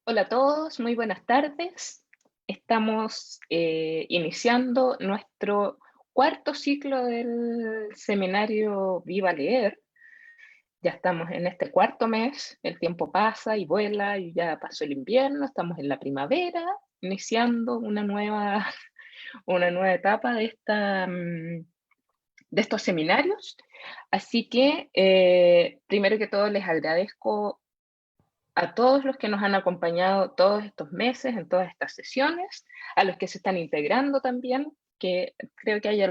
Hola a todos, muy buenas tardes. Estamos iniciando nuestro cuarto ciclo del seminario Viva Leer. Ya estamos en este cuarto mes, el tiempo pasa y vuela y ya pasó el invierno, estamos en la primavera, iniciando una nueva etapa de estos seminarios. Así que, primero que todo, les agradezco a todos los que nos han acompañado todos estos meses, en todas estas sesiones, a los que se están integrando también, que creo que hay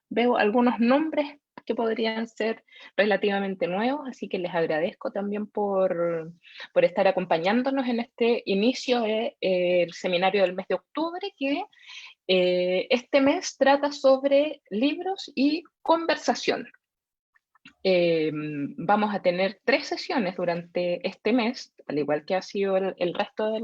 veo algunos nombres que podrían ser relativamente nuevos, así que les agradezco también por estar acompañándonos en este inicio del seminario del mes de octubre, que este mes trata sobre libros y conversación. Vamos a tener 3 sesiones durante este mes, al igual que ha sido el resto de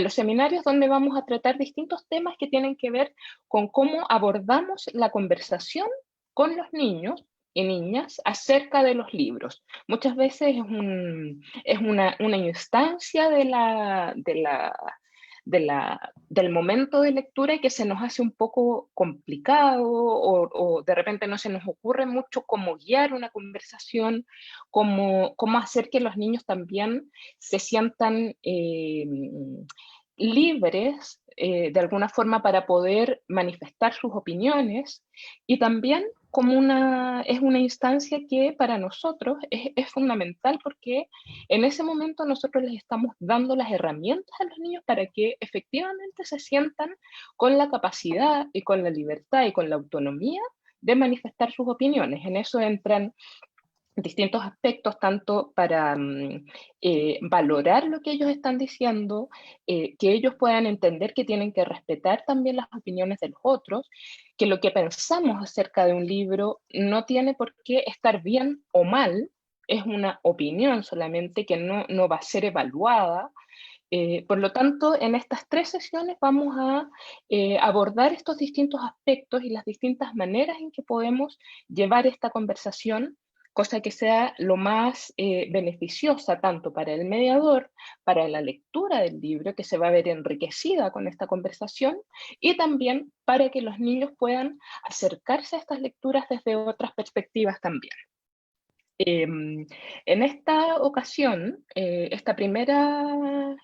los seminarios, donde vamos a tratar distintos temas que tienen que ver con cómo abordamos la conversación con los niños y niñas acerca de los libros. Muchas veces es una instancia del momento de lectura y que se nos hace un poco complicado o de repente no se nos ocurre mucho cómo guiar una conversación, cómo hacer que los niños también se sientan libres de alguna forma para poder manifestar sus opiniones y también es una instancia que para nosotros es fundamental porque en ese momento nosotros les estamos dando las herramientas a los niños para que efectivamente se sientan con la capacidad y con la libertad y con la autonomía de manifestar sus opiniones. En eso entran distintos aspectos, tanto para valorar lo que ellos están diciendo, que ellos puedan entender que tienen que respetar también las opiniones de los otros, que lo que pensamos acerca de un libro no tiene por qué estar bien o mal, es una opinión solamente que no va a ser evaluada. Por lo tanto, en estas 3 sesiones vamos a abordar estos distintos aspectos y las distintas maneras en que podemos llevar esta conversación, cosa que sea lo más beneficiosa tanto para el mediador, para la lectura del libro, que se va a ver enriquecida con esta conversación, y también para que los niños puedan acercarse a estas lecturas desde otras perspectivas también. En esta ocasión, esta primera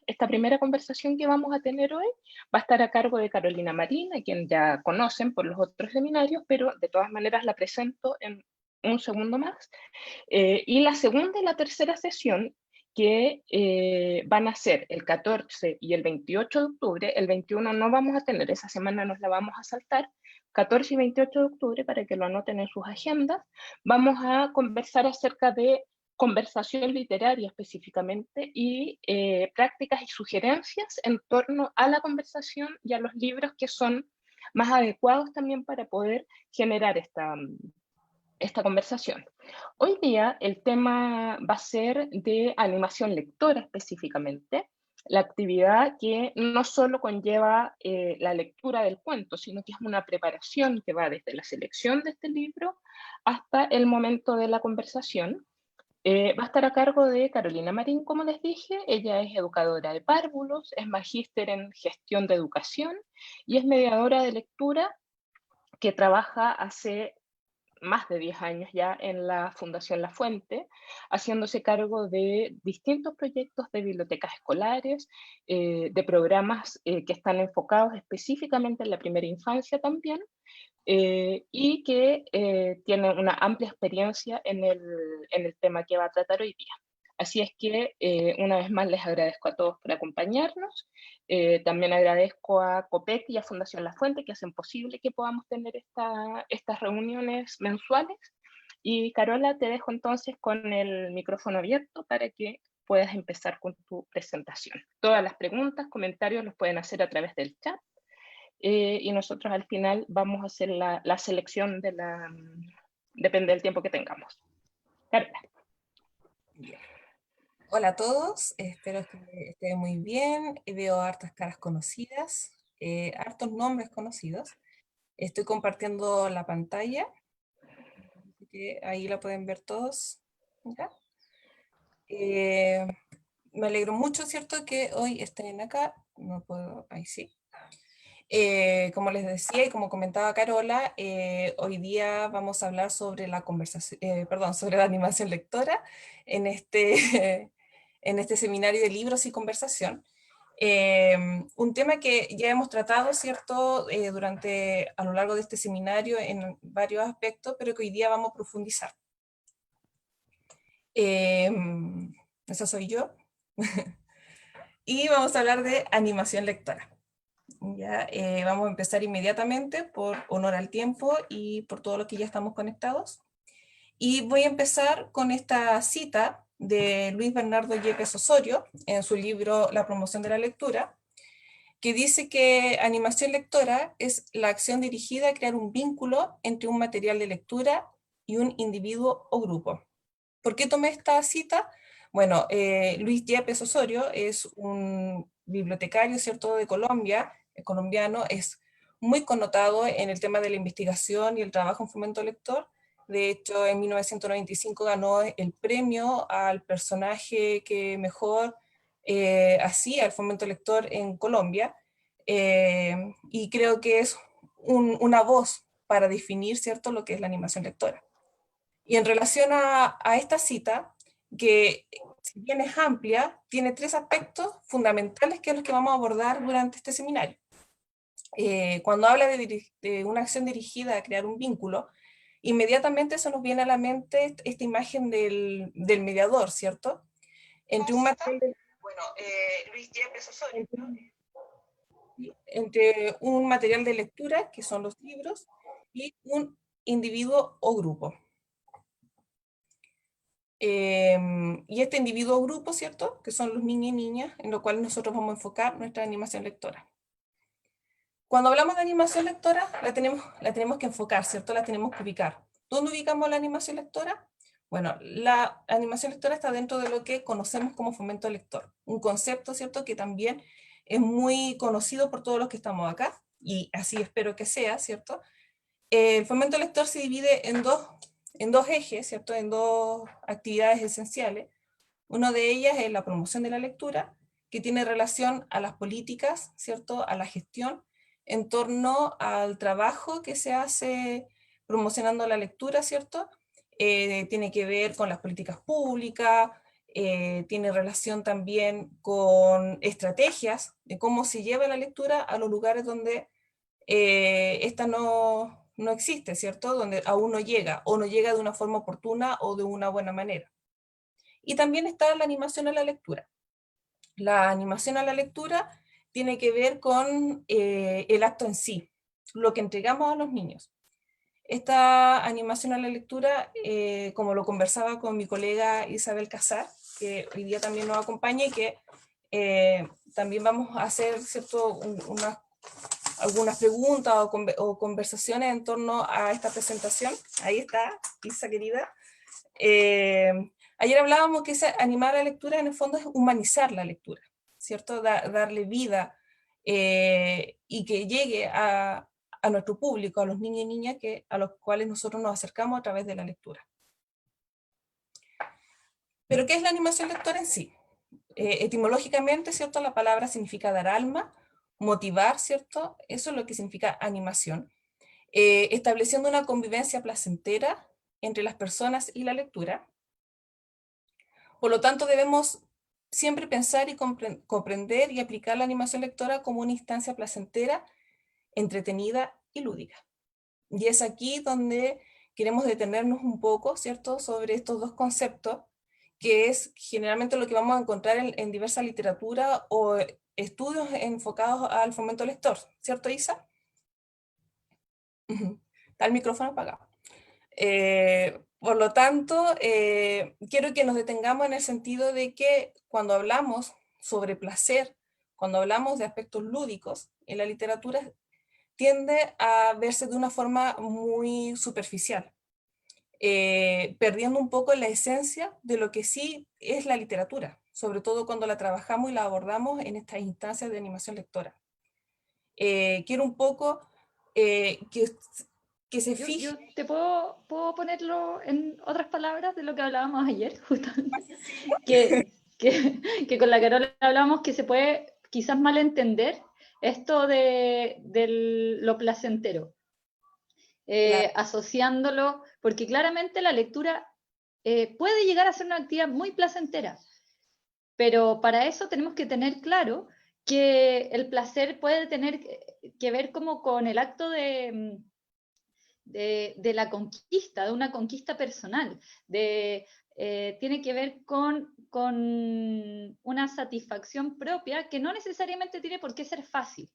conversación que vamos a tener hoy va a estar a cargo de Carolina Marín, a quien ya conocen por los otros seminarios, pero de todas maneras la presento en un segundo más. Y la segunda y la tercera sesión, que van a ser el 14 y el 28 de octubre, el 21 no vamos a tener, esa semana nos la vamos a saltar, 14 y 28 de octubre, para que lo anoten en sus agendas, vamos a conversar acerca de conversación literaria específicamente y prácticas y sugerencias en torno a la conversación y a los libros que son más adecuados también para poder generar esta conversación. Hoy día el tema va a ser de animación lectora específicamente, la actividad que no solo conlleva la lectura del cuento, sino que es una preparación que va desde la selección de este libro hasta el momento de la conversación. Va a estar a cargo de Carolina Marín, como les dije. Ella es educadora de párvulos, es magíster en gestión de educación y es mediadora de lectura que trabaja hace más de 10 años ya en la Fundación La Fuente, haciéndose cargo de distintos proyectos de bibliotecas escolares, de programas que están enfocados específicamente en la primera infancia también, y que tiene una amplia experiencia en el tema que va a tratar hoy día. Así es que una vez más les agradezco a todos por acompañarnos. También agradezco a COPEC y a Fundación La Fuente que hacen posible que podamos tener estas reuniones mensuales. Y Carola, te dejo entonces con el micrófono abierto para que puedas empezar con tu presentación. Todas las preguntas, comentarios los pueden hacer a través del chat y nosotros al final vamos a hacer la selección depende del tiempo que tengamos. Carola. Ya. Hola a todos, espero que estén muy bien. Veo hartas caras conocidas, hartos nombres conocidos. Estoy compartiendo la pantalla, así que ahí la pueden ver todos. ¿Ya? Eh, me alegro mucho, ¿cierto?, que hoy estén acá. No puedo, ahí sí. Como les decía y como comentaba Carola, hoy día vamos a hablar sobre la conversación, perdón, sobre la animación lectora en este, en este seminario de libros y conversación. Un tema que ya hemos tratado, ¿cierto?, a lo largo de este seminario en varios aspectos, pero que hoy día vamos a profundizar. Esa soy yo. Y vamos a hablar de animación lectora. Ya, vamos a empezar inmediatamente por honor al tiempo y por todo lo que ya estamos conectados. Y voy a empezar con esta cita de Luis Bernardo Yepes Osorio en su libro La promoción de la lectura, que dice que animación lectora es la acción dirigida a crear un vínculo entre un material de lectura y un individuo o grupo. ¿Por qué tomé esta cita? Bueno, Luis Yepes Osorio es un bibliotecario, ¿cierto?, de Colombia, colombiano, es muy connotado en el tema de la investigación y el trabajo en fomento lector. De hecho, en 1995 ganó el premio al personaje que mejor hacía el fomento lector en Colombia, y creo que es una voz para definir, ¿cierto?, lo que es la animación lectora. Y en relación a esta cita, que si bien es amplia, tiene tres aspectos fundamentales que es los que vamos a abordar durante este seminario. Cuando habla de una acción dirigida a crear un vínculo, inmediatamente se nos viene a la mente esta imagen del mediador, ¿cierto? Entre un material de, bueno, Luis Yepes Osorio, entre un material de lectura, que son los libros, y un individuo o grupo. Y este individuo o grupo, ¿cierto?, que son los niños y niñas, en lo cual nosotros vamos a enfocar nuestra animación lectora. Cuando hablamos de animación lectora, la tenemos que enfocar, ¿cierto?, la tenemos que ubicar. ¿Dónde ubicamos la animación lectora? Bueno, la animación lectora está dentro de lo que conocemos como fomento lector, un concepto, ¿cierto?, que también es muy conocido por todos los que estamos acá, y así espero que sea, ¿cierto? El fomento lector se divide en dos ejes, ¿cierto?, en dos actividades esenciales. Una de ellas es la promoción de la lectura, que tiene relación a las políticas, ¿cierto?, a la gestión, en torno al trabajo que se hace promocionando la lectura, ¿cierto? Tiene que ver con las políticas públicas, tiene relación también con estrategias de cómo se lleva la lectura a los lugares donde esta no existe, ¿cierto? Donde aún no llega, o no llega de una forma oportuna o de una buena manera. Y también está la animación a la lectura. La animación a la lectura tiene que ver con el acto en sí, lo que entregamos a los niños. Esta animación a la lectura, como lo conversaba con mi colega Isabel Casar, que hoy día también nos acompaña y que también vamos a hacer, ¿cierto?, algunas preguntas o conversaciones en torno a esta presentación. Ahí está, Isa querida. Ayer hablábamos que animar la lectura en el fondo es humanizar la lectura, ¿cierto? Darle vida y que llegue a nuestro público, a los niños y niñas a los cuales nosotros nos acercamos a través de la lectura. ¿Pero qué es la animación lectora en sí? Etimológicamente, ¿cierto?, la palabra significa dar alma, motivar, ¿cierto? Eso es lo que significa animación. Estableciendo una convivencia placentera entre las personas y la lectura. Por lo tanto, debemos siempre pensar y comprender y aplicar la animación lectora como una instancia placentera, entretenida y lúdica. Y es aquí donde queremos detenernos un poco, ¿cierto?, sobre estos dos conceptos, que es generalmente lo que vamos a encontrar en diversa literatura o estudios enfocados al fomento lector, ¿cierto, Isa? Está el micrófono apagado. Por lo tanto, quiero que nos detengamos en el sentido de que cuando hablamos sobre placer, cuando hablamos de aspectos lúdicos, en la literatura tiende a verse de una forma muy superficial, perdiendo un poco la esencia de lo que sí es la literatura, sobre todo cuando la trabajamos y la abordamos en estas instancias de animación lectora. Quiero un poco que se fije. Yo te puedo ponerlo en otras palabras de lo que hablábamos ayer, justamente. ¿Sí? Que que con la Carola hablamos que se puede quizás malentender esto de lo placentero, Claro, asociándolo, porque claramente la lectura puede llegar a ser una actividad muy placentera, pero para eso tenemos que tener claro que el placer puede tener que ver como con el acto de la conquista, de una conquista personal, tiene que ver con una satisfacción propia que no necesariamente tiene por qué ser fácil.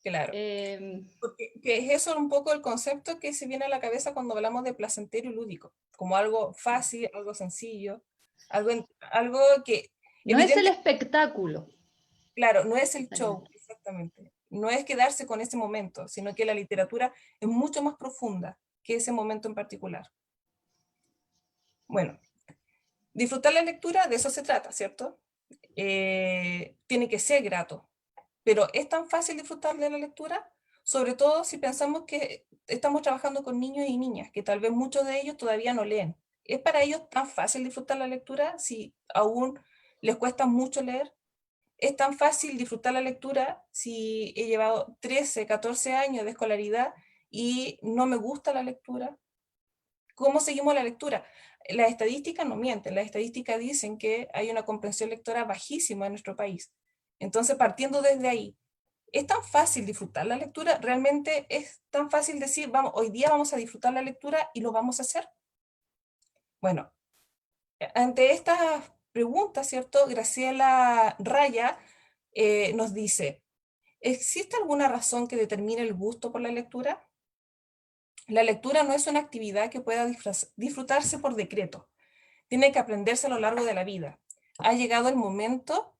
claro. Eh, Porque que es eso un poco el concepto que se viene a la cabeza cuando hablamos de placentero y lúdico, como algo fácil, algo sencillo, algo que no es el evidente, espectáculo. claro, no es el show, exactamente. No es quedarse con ese momento, sino que la literatura es mucho más profunda que ese momento en particular. Bueno, disfrutar la lectura, de eso se trata, ¿cierto? Tiene que ser grato, pero es tan fácil disfrutar de la lectura, sobre todo si pensamos que estamos trabajando con niños y niñas, que tal vez muchos de ellos todavía no leen. ¿Es para ellos tan fácil disfrutar la lectura si aún les cuesta mucho leer? ¿Es tan fácil disfrutar la lectura si he llevado 13, 14 años de escolaridad y no me gusta la lectura? ¿Cómo seguimos la lectura? Las estadísticas no mienten, las estadísticas dicen que hay una comprensión lectora bajísima en nuestro país. Entonces, partiendo desde ahí, ¿es tan fácil disfrutar la lectura? ¿Realmente es tan fácil decir, vamos, hoy día vamos a disfrutar la lectura y lo vamos a hacer? Bueno, ante estas preguntas, ¿cierto? Graciela Raya nos dice, ¿existe alguna razón que determine el gusto por la lectura? La lectura no es una actividad que pueda disfrutarse por decreto. Tiene que aprenderse a lo largo de la vida. Ha llegado el momento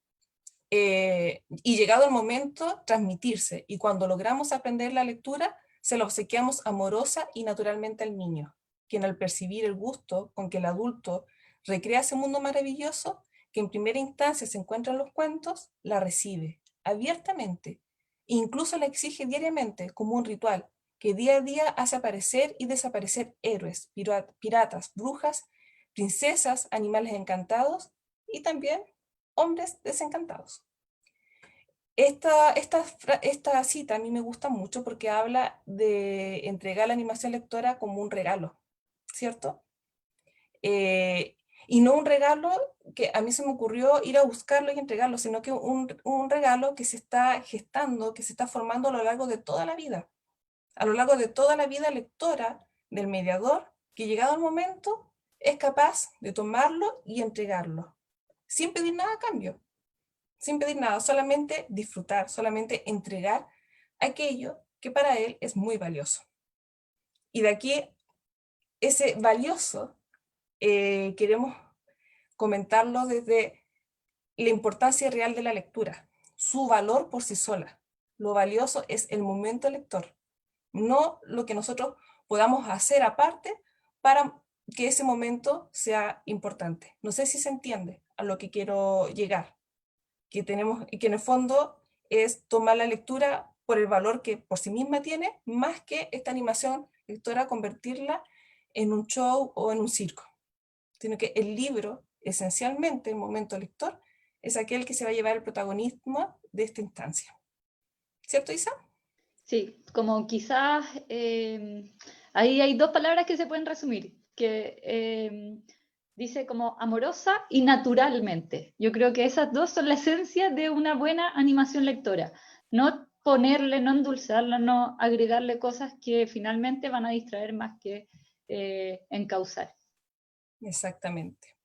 y llegado el momento transmitirse. Y cuando logramos aprender la lectura, se lo obsequiamos amorosa y naturalmente al niño, quien al percibir el gusto con que el adulto recrea ese mundo maravilloso, que en primera instancia se encuentra en los cuentos, la recibe abiertamente. Incluso la exige diariamente como un ritual que día a día hace aparecer y desaparecer héroes, piratas, brujas, princesas, animales encantados y también hombres desencantados. Esta cita a mí me gusta mucho porque habla de entregar la animación lectora como un regalo, ¿cierto? Eh, y no un regalo que a mí se me ocurrió ir a buscarlo y entregarlo, sino que un regalo que se está gestando, que se está formando a lo largo de toda la vida, a lo largo de toda la vida lectora del mediador, que llegado el momento es capaz de tomarlo y entregarlo, sin pedir nada a cambio, sin pedir nada, solamente disfrutar, solamente entregar aquello que para él es muy valioso. Y de aquí, ese valioso, queremos comentarlo desde la importancia real de la lectura, su valor por sí sola. Lo valioso es el momento lector, no lo que nosotros podamos hacer aparte para que ese momento sea importante. No sé si se entiende a lo que quiero llegar, que tenemos, y que en el fondo es tomar la lectura por el valor que por sí misma tiene, más que esta animación lectora convertirla en un show o en un circo, sino que el libro, esencialmente, el momento lector, es aquel que se va a llevar el protagonismo de esta instancia. ¿Cierto, Isa? Sí, como quizás ahí hay dos palabras que se pueden resumir, que dice como amorosa y naturalmente. Yo creo que esas dos son la esencia de una buena animación lectora. No ponerle, no endulzarla, no agregarle cosas que finalmente van a distraer más que encauzar. Exactamente.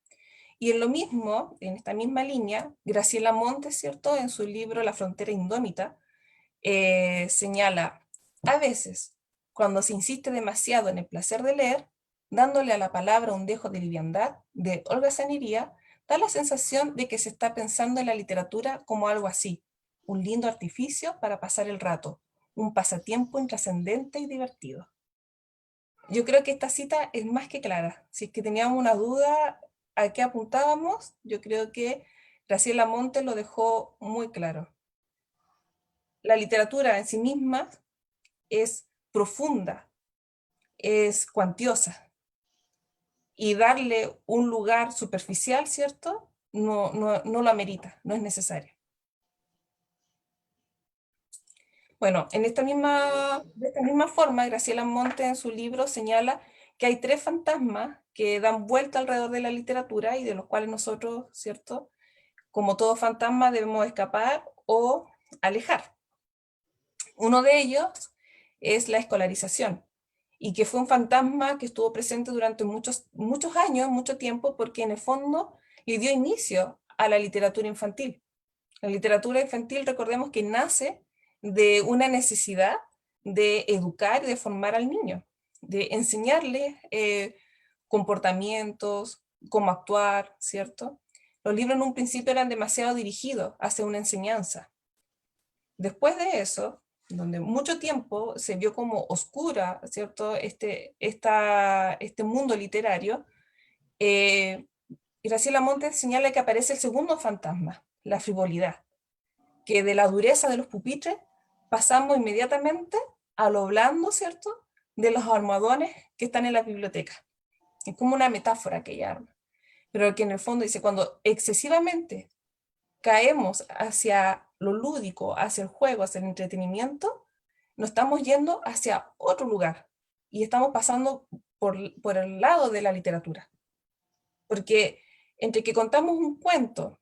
Y en lo mismo, en esta misma línea, Graciela Montes, ¿cierto? En su libro La frontera indómita, señala, a veces, cuando se insiste demasiado en el placer de leer, dándole a la palabra un dejo de liviandad, de holgazanería, da la sensación de que se está pensando en la literatura como algo así, un lindo artificio para pasar el rato, un pasatiempo intrascendente y divertido. Yo creo que esta cita es más que clara. Si es que teníamos una duda a qué apuntábamos, yo creo que Graciela Monte lo dejó muy claro. La literatura en sí misma es profunda, es cuantiosa, y darle un lugar superficial, ¿cierto? no lo amerita, no es necesario. Bueno, de esta misma forma, Graciela Monte en su libro señala que hay 3 fantasmas que dan vuelta alrededor de la literatura y de los cuales nosotros, ¿cierto?, como todo fantasma debemos escapar o alejar. Uno de ellos es la escolarización, y que fue un fantasma que estuvo presente durante muchos años, mucho tiempo, porque en el fondo le dio inicio a la literatura infantil. La literatura infantil, recordemos que nace de una necesidad de educar y de formar al niño, de enseñarle comportamientos, cómo actuar, ¿cierto? Los libros en un principio eran demasiado dirigidos hacia una enseñanza. Después de eso, donde mucho tiempo se vio como oscura, ¿cierto?, este mundo literario, Graciela Montes señala que aparece el segundo fantasma, la frivolidad, que de la dureza de los pupitres pasamos inmediatamente a lo blando, ¿cierto?, de los almohadones que están en la biblioteca. Es como una metáfora que ella arma, pero que en el fondo dice, cuando excesivamente caemos hacia lo lúdico, hacia el juego, hacia el entretenimiento, nos estamos yendo hacia otro lugar y estamos pasando por el lado de la literatura. Porque entre que contamos un cuento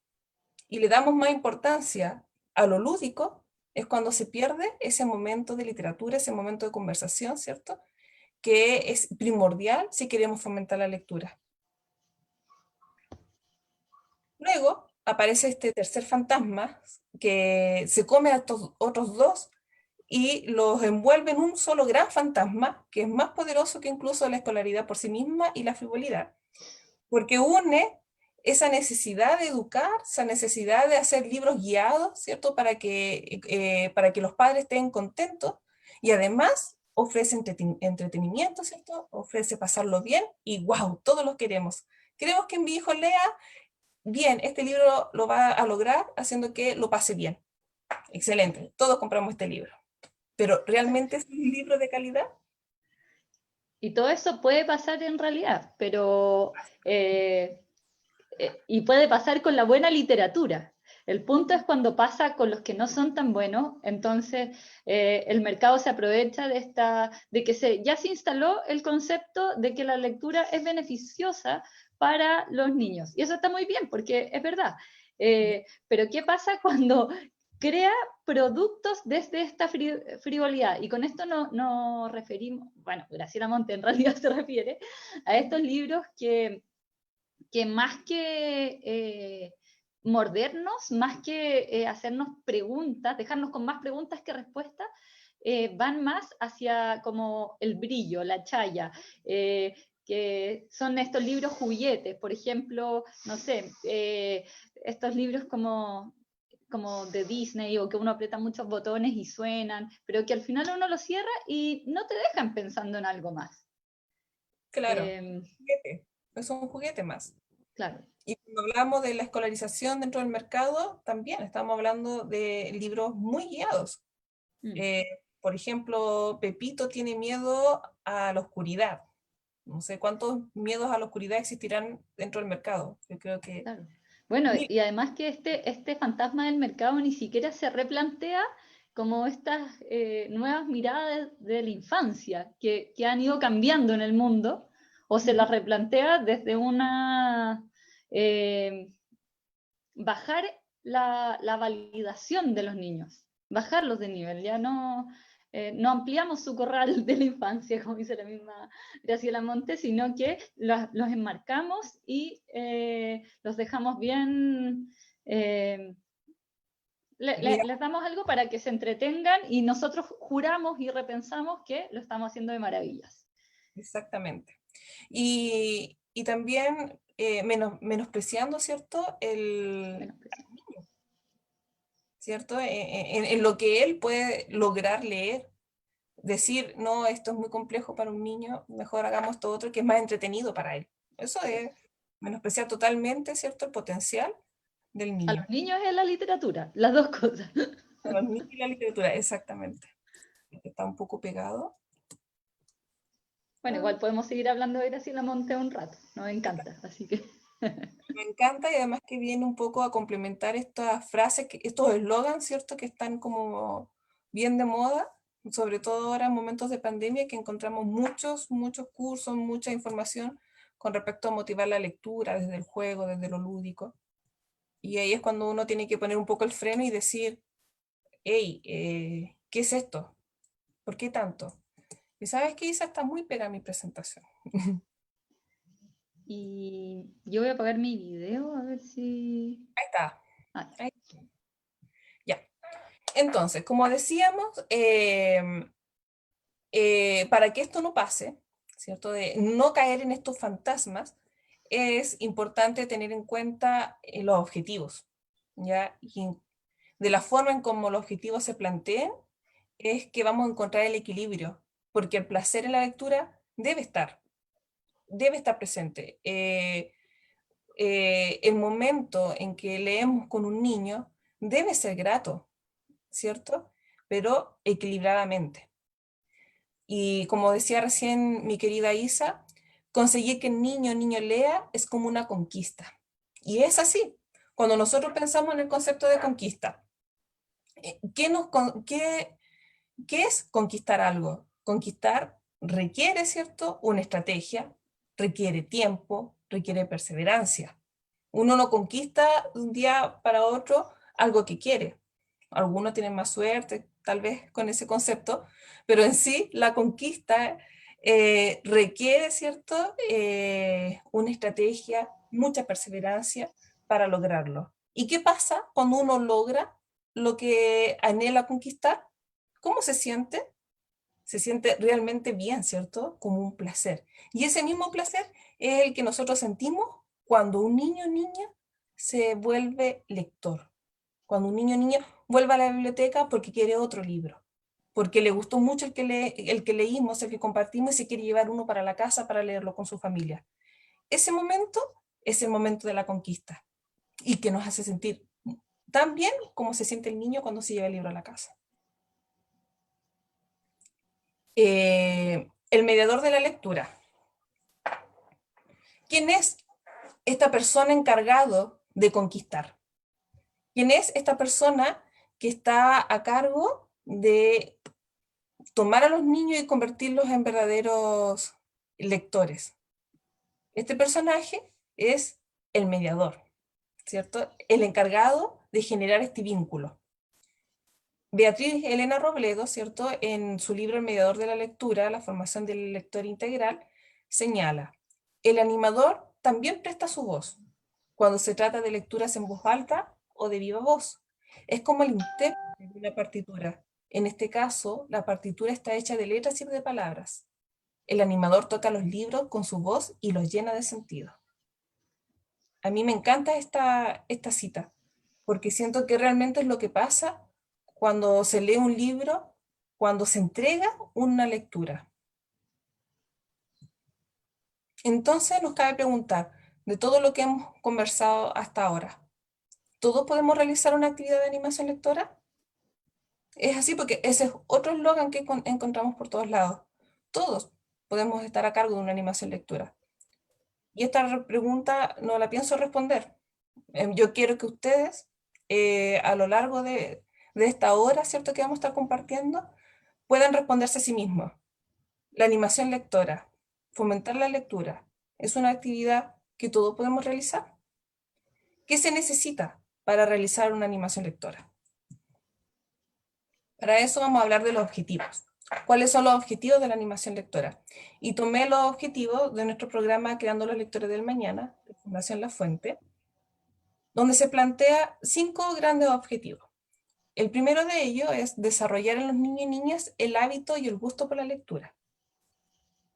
y le damos más importancia a lo lúdico, es cuando se pierde ese momento de literatura, ese momento de conversación, ¿cierto?, que es primordial si queremos fomentar la lectura. Luego aparece este tercer fantasma que se come a estos otros 2 y los envuelve en un solo gran fantasma, que es más poderoso que incluso la escolaridad por sí misma y la frivolidad, porque une esa necesidad de educar, esa necesidad de hacer libros guiados, ¿cierto?, para que los padres estén contentos, y además ofrece entretenimiento, ¿cierto?, ofrece pasarlo bien, y wow, todos los queremos. Queremos que mi hijo lea bien, este libro lo va a lograr haciendo que lo pase bien. Excelente, todos compramos este libro. Pero ¿realmente es un libro de calidad? Y todo eso puede pasar en realidad, pero y puede pasar con la buena literatura. El punto es cuando pasa con los que no son tan buenos, entonces el mercado se aprovecha de que ya se instaló el concepto de que la lectura es beneficiosa para los niños. Y eso está muy bien, porque es verdad. Pero ¿qué pasa cuando crea productos desde esta frivolidad? Y con esto nos referimos, bueno, Graciela Monte en realidad se refiere a estos libros que más que mordernos, más que hacernos preguntas, dejarnos con más preguntas que respuestas, van más hacia como el brillo, la chaya, que son estos libros juguetes, por ejemplo, no sé, estos libros como de Disney, o que uno aprieta muchos botones y suenan, pero que al final uno lo cierra y no te dejan pensando en algo más. Claro, juguete, es un juguete más. Claro. Y cuando hablamos de la escolarización dentro del mercado, también estamos hablando de libros muy guiados. Por ejemplo, Pepito tiene miedo a la oscuridad. No sé cuántos miedos a la oscuridad existirán dentro del mercado. Yo creo que... Claro. Bueno, y además que este fantasma del mercado ni siquiera se replantea como estas nuevas miradas de la infancia que han ido cambiando en el mundo, o se las replantea desde una bajar la validación de los niños, bajarlos de nivel, ya no ampliamos su corral de la infancia, como dice la misma Graciela Monte, sino que los enmarcamos y los dejamos bien, les damos algo para que se entretengan, y nosotros juramos y repensamos que lo estamos haciendo de maravillas. Exactamente. Y también menospreciando, ¿cierto?, ¿cierto?, en lo que él puede lograr leer. Decir, no, esto es muy complejo para un niño, mejor hagamos esto otro que es más entretenido para él. Eso es menospreciar totalmente, ¿cierto?, el potencial del A niño. los niños es la literatura, las dos cosas. A los niños y la literatura, exactamente. Está un poco pegado. Bueno, igual podemos seguir hablando de Graciela Monte un rato, nos encanta, así que... Me encanta y además que viene un poco a complementar estas frases, estos eslogans, ¿cierto? Que están como bien de moda, sobre todo ahora en momentos de pandemia, que encontramos muchos cursos, mucha información con respecto a motivar la lectura desde el juego, desde lo lúdico. Y ahí es cuando uno tiene que poner un poco el freno y decir, hey, ¿qué es esto? ¿Por qué tanto? Y sabes que Isa está muy pegada a mi presentación. Y yo voy a apagar mi video a ver si... Ahí está. Ah, Ahí. Ya. Entonces, como decíamos, para que esto no pase, ¿cierto? De no caer en estos fantasmas, es importante tener en cuenta los objetivos, ¿ya? Y de la forma en cómo los objetivos se planteen, es que vamos a encontrar el equilibrio, porque el placer en la lectura debe estar presente. El momento en que leemos con un niño debe ser grato, ¿cierto? Pero equilibradamente. Y como decía recién mi querida Isa, conseguir que el niño lea es como una conquista. Y es así. Cuando nosotros pensamos en el concepto de conquista, ¿qué, qué es conquistar algo? Conquistar requiere, ¿cierto?, una estrategia, requiere tiempo, requiere perseverancia. Uno no conquista de un día para otro algo que quiere. Algunos tienen más suerte, tal vez con ese concepto, pero en sí la conquista requiere, ¿cierto?, una estrategia, mucha perseverancia para lograrlo. ¿Y qué pasa cuando uno logra lo que anhela conquistar? ¿Cómo se siente? Se siente realmente bien, ¿cierto? Como un placer. Y ese mismo placer es el que nosotros sentimos cuando un niño o niña se vuelve lector. Cuando un niño o niña vuelve a la biblioteca porque quiere otro libro, porque le gustó mucho el que leímos, el que compartimos y se quiere llevar uno para la casa para leerlo con su familia. Ese momento es el momento de la conquista y que nos hace sentir tan bien como se siente el niño cuando se lleva el libro a la casa. El mediador de la lectura. ¿Quién es esta persona encargado de conquistar? ¿Quién es esta persona que está a cargo de tomar a los niños y convertirlos en verdaderos lectores? Este personaje es el mediador, ¿cierto? El encargado de generar este vínculo. Beatriz Elena Robledo, ¿cierto?, en su libro El mediador de la lectura, la formación del lector integral, señala, el animador también presta su voz cuando se trata de lecturas en voz alta o de viva voz. Es como el intérprete de una partitura. En este caso, la partitura está hecha de letras y de palabras. El animador toca los libros con su voz y los llena de sentido. A mí me encanta esta cita, porque siento que realmente es lo que pasa cuando se lee un libro, cuando se entrega una lectura. Entonces nos cabe preguntar, de todo lo que hemos conversado hasta ahora, ¿todos podemos realizar una actividad de animación lectora? Es así porque ese es otro eslogan que encontramos por todos lados. Todos podemos estar a cargo de una animación lectora. Y esta pregunta no la pienso responder. Yo quiero que ustedes, a lo largo de esta hora, ¿cierto?, que vamos a estar compartiendo, puedan responderse a sí mismos. La animación lectora, fomentar la lectura, ¿es una actividad que todos podemos realizar? ¿Qué se necesita para realizar una animación lectora? Para eso vamos a hablar de los objetivos. ¿Cuáles son los objetivos de la animación lectora? Y tomé los objetivos de nuestro programa Creando los Lectores del Mañana, de Fundación La Fuente, donde se plantea 5 grandes objetivos. El primero de ellos es desarrollar en los niños y niñas el hábito y el gusto por la lectura.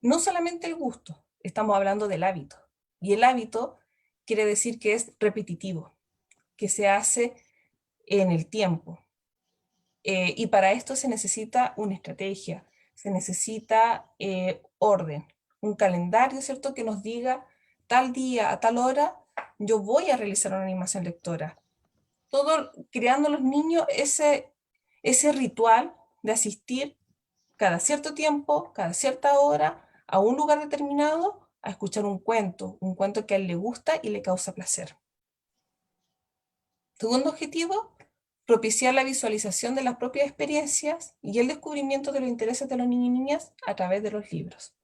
No solamente el gusto, estamos hablando del hábito. Y el hábito quiere decir que es repetitivo, que se hace en el tiempo. Y para esto se necesita una estrategia, se necesita orden, un calendario, ¿cierto?, que nos diga tal día a tal hora yo voy a realizar una animación lectora. Todo creando a los niños ese ritual de asistir cada cierto tiempo, cada cierta hora, a un lugar determinado a escuchar un cuento que a él le gusta y le causa placer. Segundo objetivo, propiciar la visualización de las propias experiencias y el descubrimiento de los intereses de los niños y niñas a través de los libros.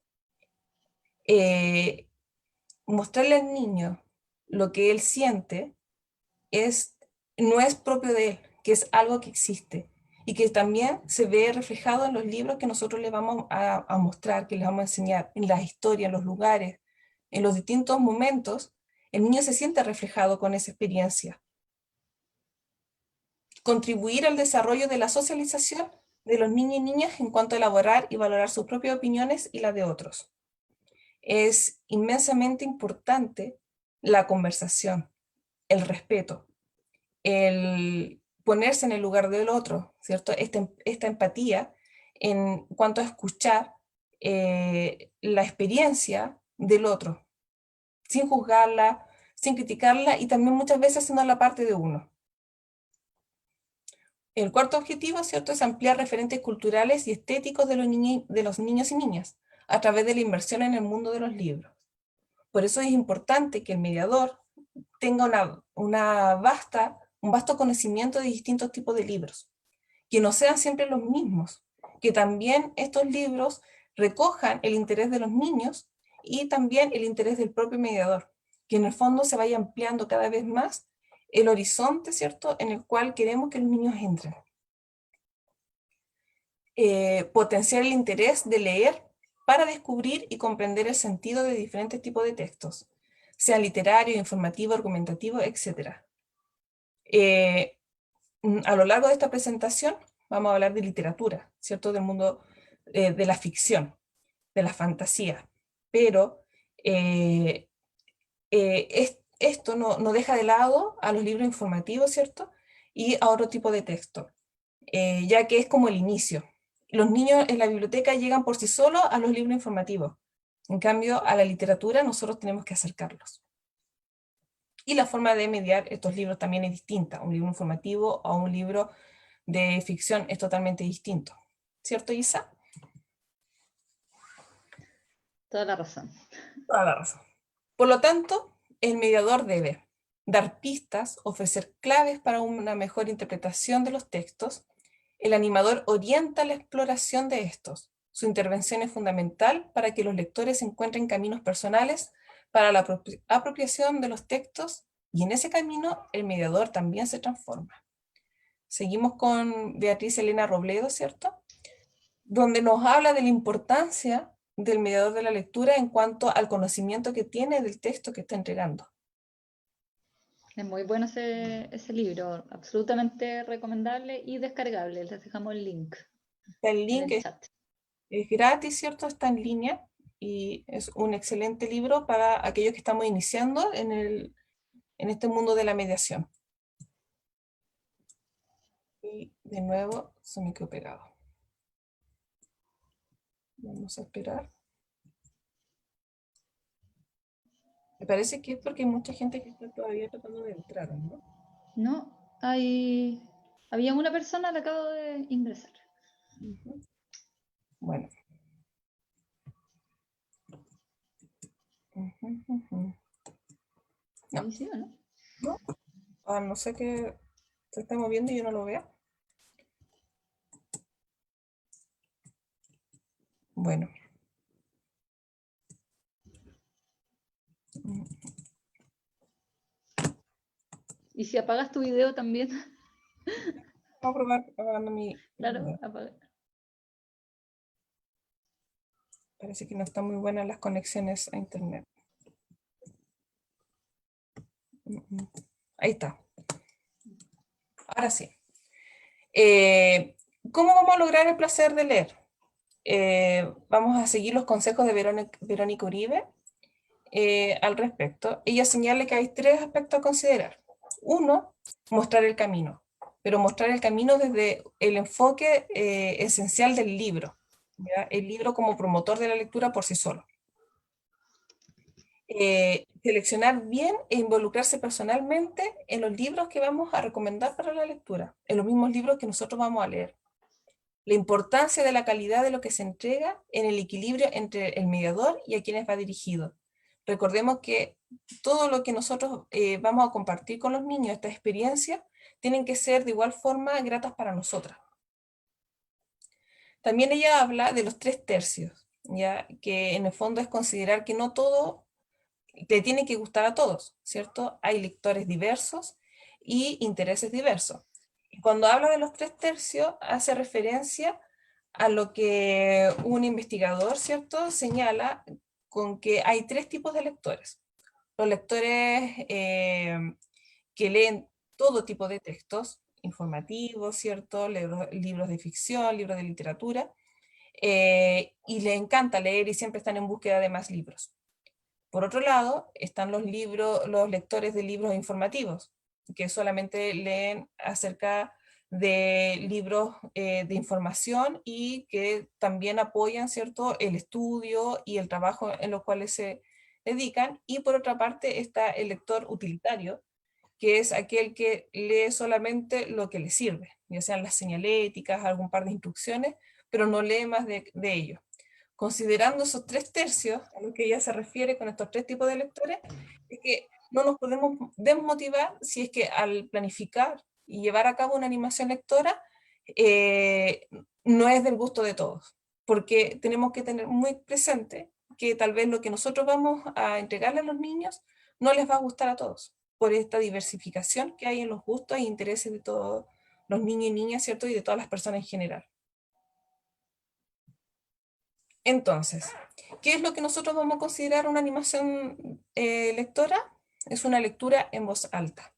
Mostrarle al niño lo que él siente no es propio de él, que es algo que existe y que también se ve reflejado en los libros que nosotros le vamos a mostrar, que les vamos a enseñar, en las historias, en los lugares, en los distintos momentos. El niño se siente reflejado con esa experiencia. Contribuir al desarrollo de la socialización de los niños y niñas en cuanto a elaborar y valorar sus propias opiniones y las de otros. Es inmensamente importante la conversación, el respeto, el ponerse en el lugar del otro, ¿cierto? Esta empatía en cuanto a escuchar la experiencia del otro, sin juzgarla, sin criticarla y también muchas veces siendo la parte de uno. El cuarto objetivo, ¿cierto?, es ampliar referentes culturales y estéticos de los niños y niñas a través de la inmersión en el mundo de los libros. Por eso es importante que el mediador tenga un vasto conocimiento de distintos tipos de libros, que no sean siempre los mismos, que también estos libros recojan el interés de los niños y también el interés del propio mediador, que en el fondo se vaya ampliando cada vez más el horizonte, ¿cierto?, en el cual queremos que los niños entren. Potenciar el interés de leer para descubrir y comprender el sentido de diferentes tipos de textos, sea literario, informativo, argumentativo, etc. A lo largo de esta presentación vamos a hablar de literatura, ¿cierto?, del mundo de la ficción, de la fantasía, pero esto no deja de lado a los libros informativos, ¿cierto?, y a otro tipo de texto, ya que es como el inicio. Los niños en la biblioteca llegan por sí solos a los libros informativos. En cambio, a la literatura nosotros tenemos que acercarlos. Y la forma de mediar estos libros también es distinta. Un libro informativo a un libro de ficción es totalmente distinto. ¿Cierto, Isa? Toda la razón. Toda la razón. Por lo tanto, el mediador debe dar pistas, ofrecer claves para una mejor interpretación de los textos. El animador orienta la exploración de estos. Su intervención es fundamental para que los lectores encuentren caminos personales para la apropiación de los textos, y en ese camino el mediador también se transforma. Seguimos con Beatriz Elena Robledo, ¿cierto?, donde nos habla de la importancia del mediador de la lectura en cuanto al conocimiento que tiene del texto que está entregando. Es muy bueno ese libro, absolutamente recomendable y descargable. Les dejamos el link El en link el chat. es gratis, ¿cierto? Está en línea y es un excelente libro para aquellos que estamos iniciando en este mundo de la mediación. Y de nuevo se me quedó pegado. Vamos a esperar. Me parece que es porque hay mucha gente que está todavía tratando de entrar, ¿no? No, había una persona, la acabo de ingresar. Bueno. No. ¿Ahí sí o no? ¿No? A no sé que se esté moviendo y yo no lo vea. Bueno. ¿Y si apagas tu video también? Vamos a probar apagando mi Claro, video. apaga. Parece que no están muy buenas las conexiones a internet. Ahí está. Ahora sí. ¿Cómo vamos a lograr el placer de leer? Vamos a seguir los consejos de Verónica Uribe al respecto. Ella señala que hay 3 aspectos a considerar. 1, mostrar el camino, pero mostrar el camino desde el enfoque esencial del libro, ¿ya? El libro como promotor de la lectura por sí solo. Seleccionar bien e involucrarse personalmente en los libros que vamos a recomendar para la lectura, en los mismos libros que nosotros vamos a leer. La importancia de la calidad de lo que se entrega en el equilibrio entre el mediador y a quienes va dirigido. Recordemos que todo lo que nosotros vamos a compartir con los niños, esta experiencia, tienen que ser de igual forma gratas para nosotras. También ella habla de los 3 tercios, ¿ya? Que en el fondo es considerar que no todo te tiene que gustar a todos, ¿cierto? Hay lectores diversos y intereses diversos. Y cuando habla de los 3 tercios, hace referencia a lo que un investigador, ¿cierto?, señala con que hay 3 tipos de lectores. Los lectores que leen todo tipo de textos, informativos, ¿cierto?, libros de ficción, libros de literatura, y les encanta leer y siempre están en búsqueda de más libros. Por otro lado, están los lectores de libros informativos, que solamente leen acerca de libros de información y que también apoyan, ¿cierto?, el estudio y el trabajo en los cuales se dedican. Y por otra parte está el lector utilitario, que es aquel que lee solamente lo que le sirve, ya sean las señaléticas, algún par de instrucciones, pero no lee más de ello. Considerando esos 3 tercios, a lo que ella se refiere con estos 3 tipos de lectores, es que no nos podemos desmotivar si es que al planificar y llevar a cabo una animación lectora, no es del gusto de todos, porque tenemos que tener muy presente que tal vez lo que nosotros vamos a entregarle a los niños no les va a gustar a todos, por esta diversificación que hay en los gustos e intereses de todos los niños y niñas, ¿cierto? Y de todas las personas en general. Entonces, ¿qué es lo que nosotros vamos a considerar una animación lectora? Es una lectura en voz alta,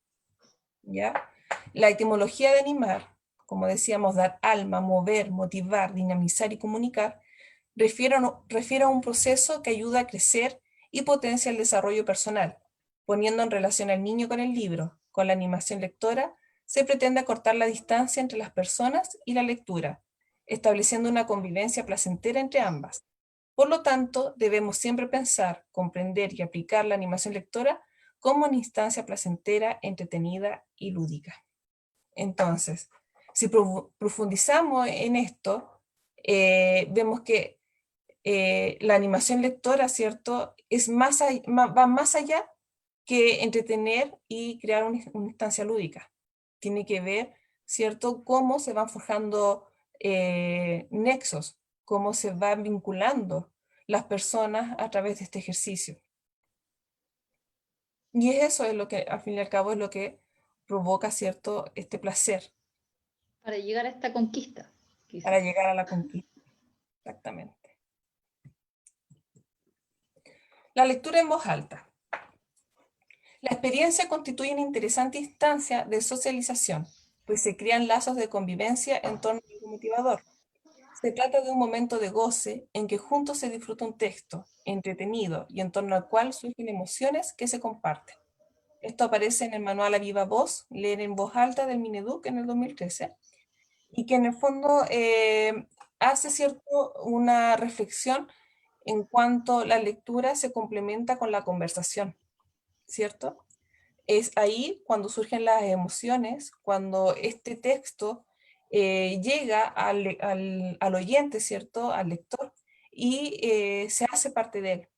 ¿ya? La etimología de animar, como decíamos, dar alma, mover, motivar, dinamizar y comunicar, refiere a un proceso que ayuda a crecer y potencia el desarrollo personal, poniendo en relación al niño con el libro. Con la animación lectora se pretende acortar la distancia entre las personas y la lectura, estableciendo una convivencia placentera entre ambas. Por lo tanto, debemos siempre pensar, comprender y aplicar la animación lectora como una instancia placentera, entretenida y lúdica. Entonces, si profundizamos en esto, vemos que la animación lectora, ¿cierto?, va más allá que entretener y crear una instancia lúdica. Tiene que ver, ¿cierto?, cómo se van forjando nexos, cómo se van vinculando las personas a través de este ejercicio. Y eso es lo que, al fin y al cabo, es lo que provoca, ¿cierto?, este placer. Para llegar a esta conquista. Quizás. Para llegar a la conquista. Exactamente. La lectura en voz alta. La experiencia constituye una interesante instancia de socialización, pues se crean lazos de convivencia en torno a algo motivador. Se trata de un momento de goce en que juntos se disfruta un texto entretenido y en torno al cual surgen emociones que se comparten. Esto aparece en el manual A Viva Voz, leer en voz alta del Mineduc en el 2013, y que en el fondo hace, ¿cierto?, una reflexión en cuanto la lectura se complementa con la conversación, ¿cierto? Es ahí cuando surgen las emociones, cuando este texto llega al oyente, ¿cierto?, al lector, y se hace parte de él.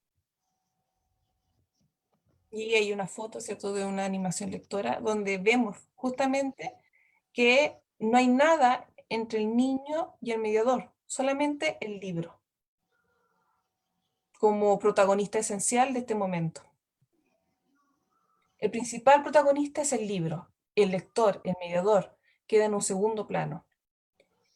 Y hay una foto, ¿cierto?, de una animación lectora donde vemos justamente que no hay nada entre el niño y el mediador, solamente el libro, como protagonista esencial de este momento. El principal protagonista es el libro, el lector, el mediador, queda en un segundo plano.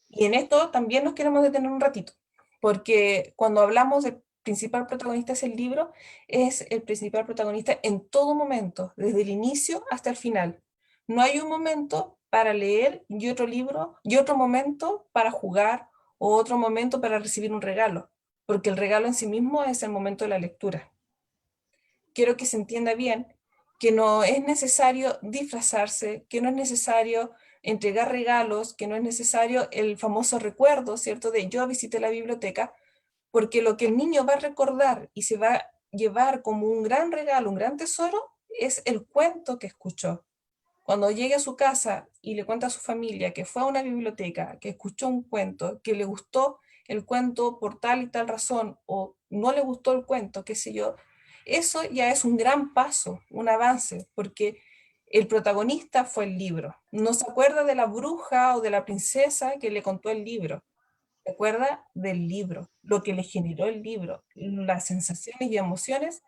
Y en esto también nos queremos detener un ratito, porque cuando hablamos del principal protagonista es el libro, es el principal protagonista en todo momento, desde el inicio hasta el final. No hay un momento para leer y otro libro, y otro momento para jugar, o otro momento para recibir un regalo, porque el regalo en sí mismo es el momento de la lectura. Quiero que se entienda bien que no es necesario disfrazarse, que no es necesario entregar regalos, que no es necesario el famoso recuerdo, ¿cierto?, de yo visité la biblioteca, porque lo que el niño va a recordar y se va a llevar como un gran regalo, un gran tesoro, es el cuento que escuchó. Cuando llegue a su casa y le cuenta a su familia que fue a una biblioteca, que escuchó un cuento, que le gustó el cuento por tal y tal razón, o no le gustó el cuento, qué sé yo, eso ya es un gran paso, un avance, porque el protagonista fue el libro. No se acuerda de la bruja o de la princesa que le contó el libro. Se acuerda del libro, lo que le generó el libro, las sensaciones y emociones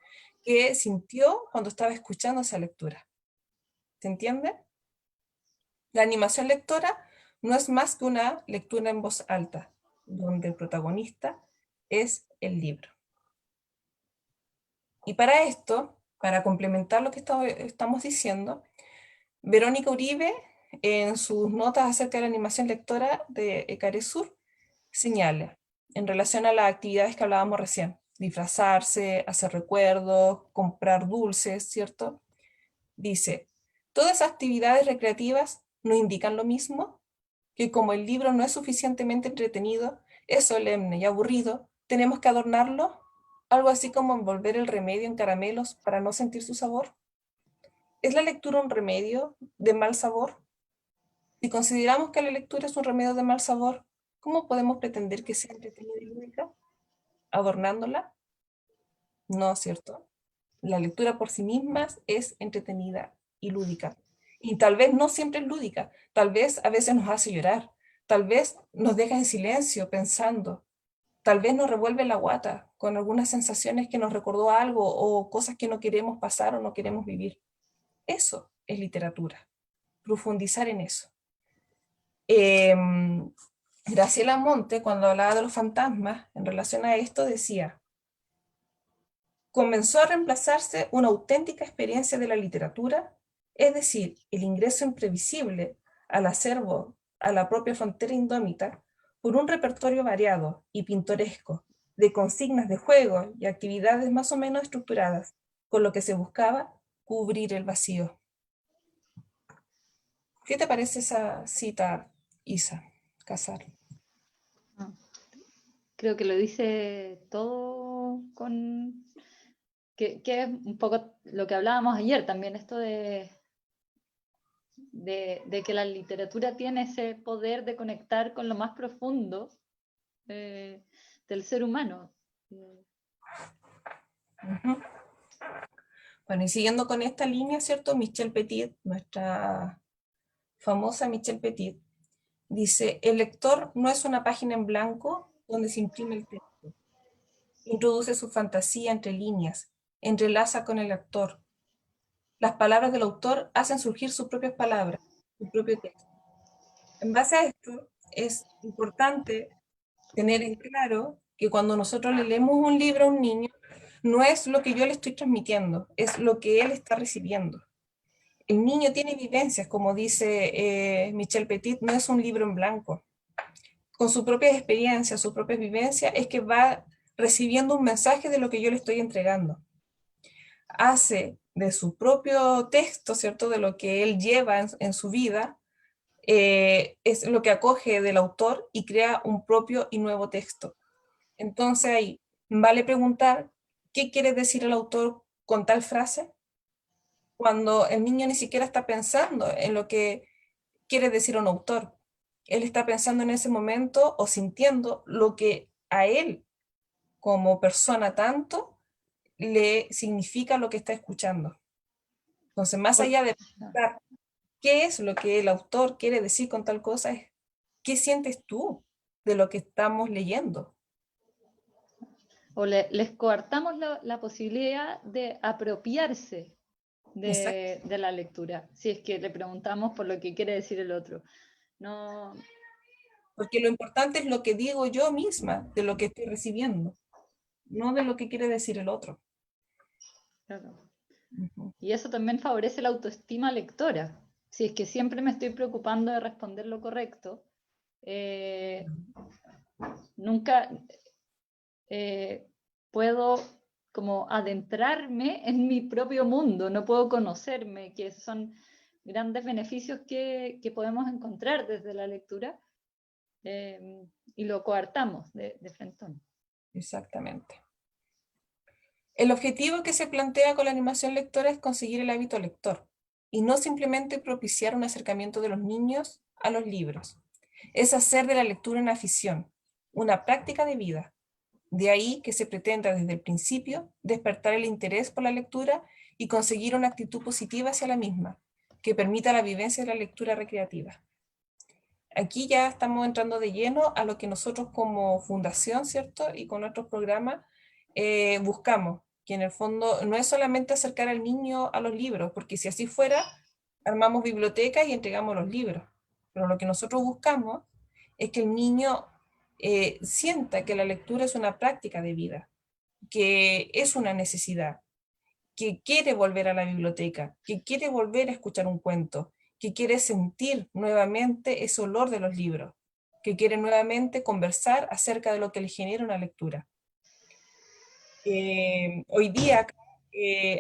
que sintió cuando estaba escuchando esa lectura. ¿Se entiende? La animación lectora no es más que una lectura en voz alta, donde el protagonista es el libro. Y para esto, para complementar lo que estamos diciendo, Verónica Uribe, en sus notas acerca de la animación lectora de Ecaresur, señala, en relación a las actividades que hablábamos recién, disfrazarse, hacer recuerdos, comprar dulces, ¿cierto? Dice, todas esas actividades recreativas no indican lo mismo, que como el libro no es suficientemente entretenido, es solemne y aburrido, tenemos que adornarlo, algo así como envolver el remedio en caramelos para no sentir su sabor. ¿Es la lectura un remedio de mal sabor? Si consideramos que la lectura es un remedio de mal sabor, ¿cómo podemos pretender que sea entretenida y lúdica? ¿Adornándola? No, ¿cierto? La lectura por sí misma es entretenida y lúdica. Y tal vez no siempre es lúdica, tal vez a veces nos hace llorar, tal vez nos deja en silencio pensando, tal vez nos revuelve la guata con algunas sensaciones que nos recordó algo o cosas que no queremos pasar o no queremos vivir. Eso es literatura, profundizar en eso. Graciela Monte, cuando hablaba de los fantasmas, en relación a esto, decía, comenzó a reemplazarse una auténtica experiencia de la literatura, es decir, el ingreso imprevisible al acervo, a la propia frontera indómita, por un repertorio variado y pintoresco de consignas de juego y actividades más o menos estructuradas, con lo que se buscaba cubrir el vacío. ¿Qué te parece esa cita, Isa Casar? Creo que lo dice todo con... que es un poco lo que hablábamos ayer también, esto de que la literatura tiene ese poder de conectar con lo más profundo del ser humano. Bueno, y siguiendo con esta línea, ¿cierto? Michel Petit, nuestra famosa Michel Petit, dice, el lector no es una página en blanco donde se imprime el texto. Introduce su fantasía entre líneas, entrelaza con el actor. Las palabras del autor hacen surgir sus propias palabras, su propio texto. En base a esto, es importante tener en claro que cuando nosotros le leemos un libro a un niño, no es lo que yo le estoy transmitiendo, es lo que él está recibiendo. El niño tiene vivencias, como dice Michel Petit, no es un libro en blanco. Con sus propias experiencias, sus propias vivencias, es que va recibiendo un mensaje de lo que yo le estoy entregando. Hace de su propio texto, ¿cierto? De lo que él lleva en su vida, es lo que acoge del autor y crea un propio y nuevo texto. Entonces ahí vale preguntar, ¿qué quiere decir el autor con tal frase? Cuando el niño ni siquiera está pensando en lo que quiere decir un autor. Él está pensando en ese momento o sintiendo lo que a él, como persona tanto, le significa lo que está escuchando. Entonces, más allá de pensar qué es lo que el autor quiere decir con tal cosa, es qué sientes tú de lo que estamos leyendo. O les coartamos la posibilidad de apropiarse de la lectura, si es que le preguntamos por lo que quiere decir el otro. No, Porque lo importante es lo que digo yo misma de lo que estoy recibiendo, no de lo que quiere decir el otro. claro. Y eso también favorece la autoestima lectora. Si es que siempre me estoy preocupando de responder lo correcto, nunca puedo como adentrarme en mi propio mundo, no puedo conocerme, que son grandes beneficios que podemos encontrar desde la lectura, y lo coartamos de frentón. Exactamente. El objetivo que se plantea con la animación lectora es conseguir el hábito lector, y no simplemente propiciar un acercamiento de los niños a los libros. Es hacer de la lectura una afición, una práctica de vida. De ahí que se pretenda desde el principio despertar el interés por la lectura y conseguir una actitud positiva hacia la misma, que permita la vivencia de la lectura recreativa. Aquí ya estamos entrando de lleno a lo que nosotros como fundación, ¿cierto? Y con nuestros programas buscamos, que en el fondo no es solamente acercar al niño a los libros, porque si así fuera, armamos bibliotecas y entregamos los libros. Pero lo que nosotros buscamos es que el niño sienta que la lectura es una práctica de vida, que es una necesidad, que quiere volver a la biblioteca, que quiere volver a escuchar un cuento, que quiere sentir nuevamente ese olor de los libros, que quiere nuevamente conversar acerca de lo que le genera una lectura. Hoy día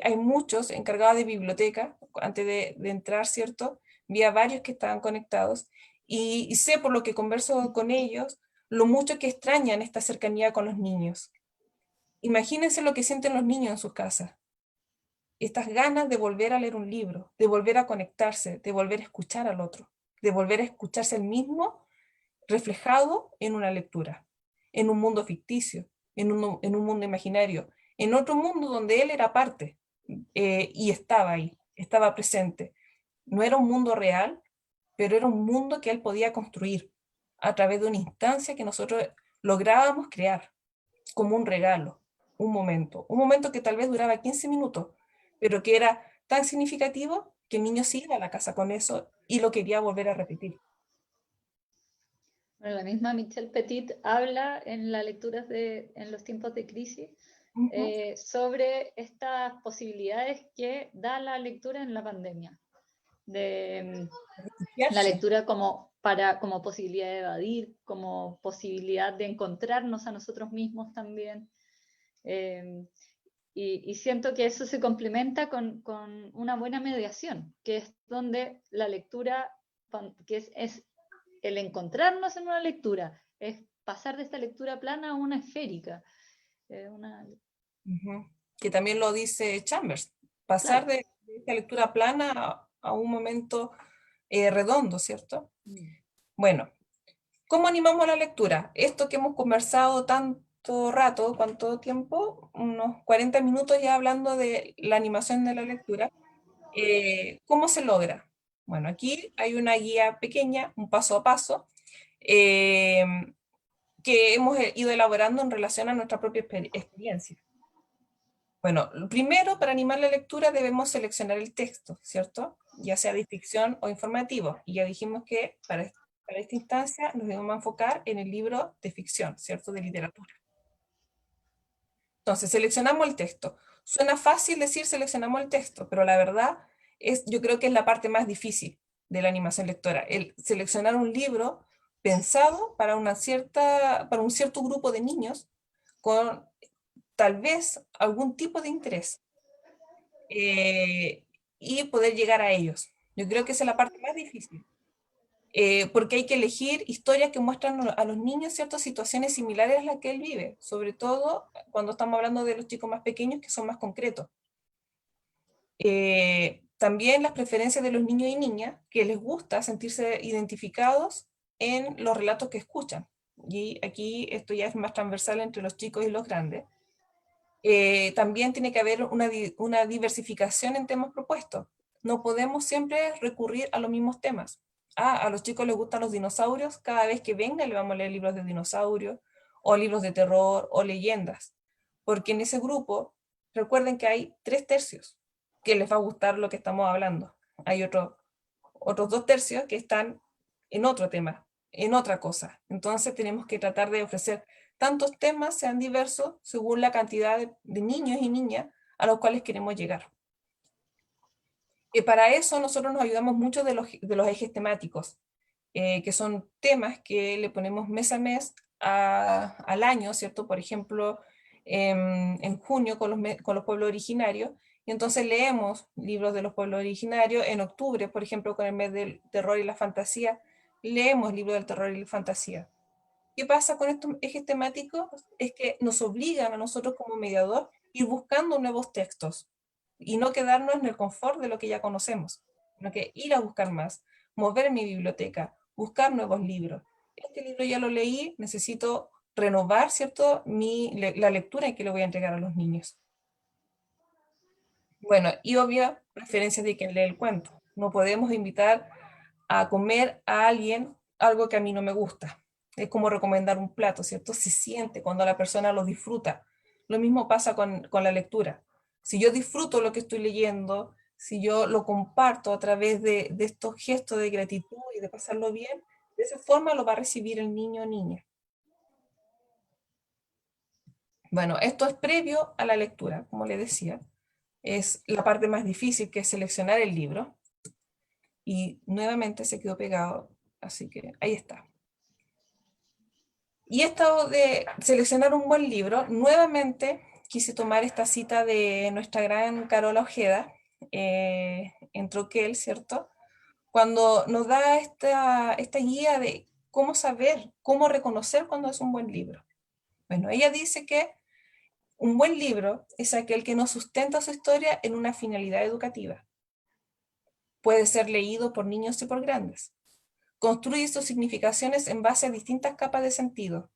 hay muchos encargados de biblioteca, antes de entrar, ¿cierto? Vi a varios que estaban conectados y sé por lo que converso con ellos, lo mucho que extrañan esta cercanía con los niños. Imagínense lo que sienten los niños en sus casas. Estas ganas de volver a leer un libro, de volver a conectarse, de volver a escuchar al otro, de volver a escucharse el mismo reflejado en una lectura, en un mundo ficticio, en un mundo imaginario, en otro mundo donde él era parte y estaba ahí, estaba presente. No era un mundo real, pero era un mundo que él podía construir a través de una instancia que nosotros lográbamos crear como un regalo, un momento que tal vez duraba 15 minutos, pero que era tan significativo que el niño se iba a la casa con eso y lo quería volver a repetir. Bueno, la misma Michelle Petit habla en las lecturas en los tiempos de crisis sobre estas posibilidades que da la lectura en la pandemia. De la lectura como posibilidad de evadir, como posibilidad de encontrarnos a nosotros mismos también. Y siento que eso se complementa con una buena mediación, que es donde la lectura, que es el encontrarnos en una lectura, es pasar de esta lectura plana a una esférica. Que también lo dice Chambers, pasar Claro. de esta lectura plana a un momento redondo, ¿cierto? Bueno, ¿cómo animamos la lectura? Esto que hemos conversado tanto rato, ¿cuánto tiempo? Unos 40 minutos ya hablando de la animación de la lectura. ¿Cómo se logra? Bueno, aquí hay una guía pequeña, un paso a paso, que hemos ido elaborando en relación a nuestra propia experiencia. Bueno, primero, para animar la lectura debemos seleccionar el texto, ¿cierto? Ya sea de ficción o informativo. Y ya dijimos que para esta instancia nos debemos enfocar en el libro de ficción, ¿cierto? De literatura. Entonces, seleccionamos el texto. Suena fácil decir seleccionamos el texto, pero la verdad yo creo que es la parte más difícil de la animación lectora, el seleccionar un libro pensado para un cierto grupo de niños con tal vez algún tipo de interés y poder llegar a ellos. Yo creo que esa es la parte más difícil. Porque hay que elegir historias que muestran a los niños ciertas situaciones similares a las que él vive, sobre todo cuando estamos hablando de los chicos más pequeños que son más concretos. También las preferencias de los niños y niñas, que les gusta sentirse identificados en los relatos que escuchan. Y aquí esto ya es más transversal entre los chicos y los grandes. También tiene que haber una diversificación en temas propuestos. No podemos siempre recurrir a los mismos temas. A los chicos les gustan los dinosaurios, cada vez que venga le vamos a leer libros de dinosaurios, o libros de terror, o leyendas. Porque en ese grupo, recuerden que hay 3/3 que les va a gustar lo que estamos hablando. Hay otros 2/3 que están en otro tema, en otra cosa. Entonces tenemos que tratar de ofrecer tantos temas, sean diversos, según la cantidad de niños y niñas a los cuales queremos llegar. Para eso nosotros nos ayudamos mucho de los ejes temáticos, que son temas que le ponemos mes a mes al año, ¿cierto? Por ejemplo, en junio con los pueblos originarios, y entonces leemos libros de los pueblos originarios. En octubre, por ejemplo, con el mes del terror y la fantasía, leemos libros del terror y la fantasía. ¿Qué pasa con estos ejes temáticos? Es que nos obligan a nosotros como mediador ir buscando nuevos textos y no quedarnos en el confort de lo que ya conocemos, sino que ir a buscar más, mover mi biblioteca, buscar nuevos libros. Este libro ya lo leí, necesito renovar, ¿cierto?, la lectura que le voy a entregar a los niños. Bueno, y obvia preferencia de quien lee el cuento. No podemos invitar a comer a alguien algo que a mí no me gusta. Es como recomendar un plato, ¿cierto? Se siente cuando la persona lo disfruta. Lo mismo pasa con la lectura. Si yo disfruto lo que estoy leyendo, si yo lo comparto a través de estos gestos de gratitud y de pasarlo bien, de esa forma lo va a recibir el niño o niña. Bueno, esto es previo a la lectura, como les decía. Es la parte más difícil, que es seleccionar el libro. Y nuevamente se quedó pegado, así que ahí está. Y esto de seleccionar un buen libro, nuevamente quise tomar esta cita de nuestra gran Carola Ojeda, en Troquel, ¿cierto? Cuando nos da esta guía de cómo saber, cómo reconocer cuando es un buen libro. Bueno, ella dice que un buen libro es aquel que nos sustenta su historia en una finalidad educativa. Puede ser leído por niños y por grandes. Construye sus significaciones en base a distintas capas de sentido.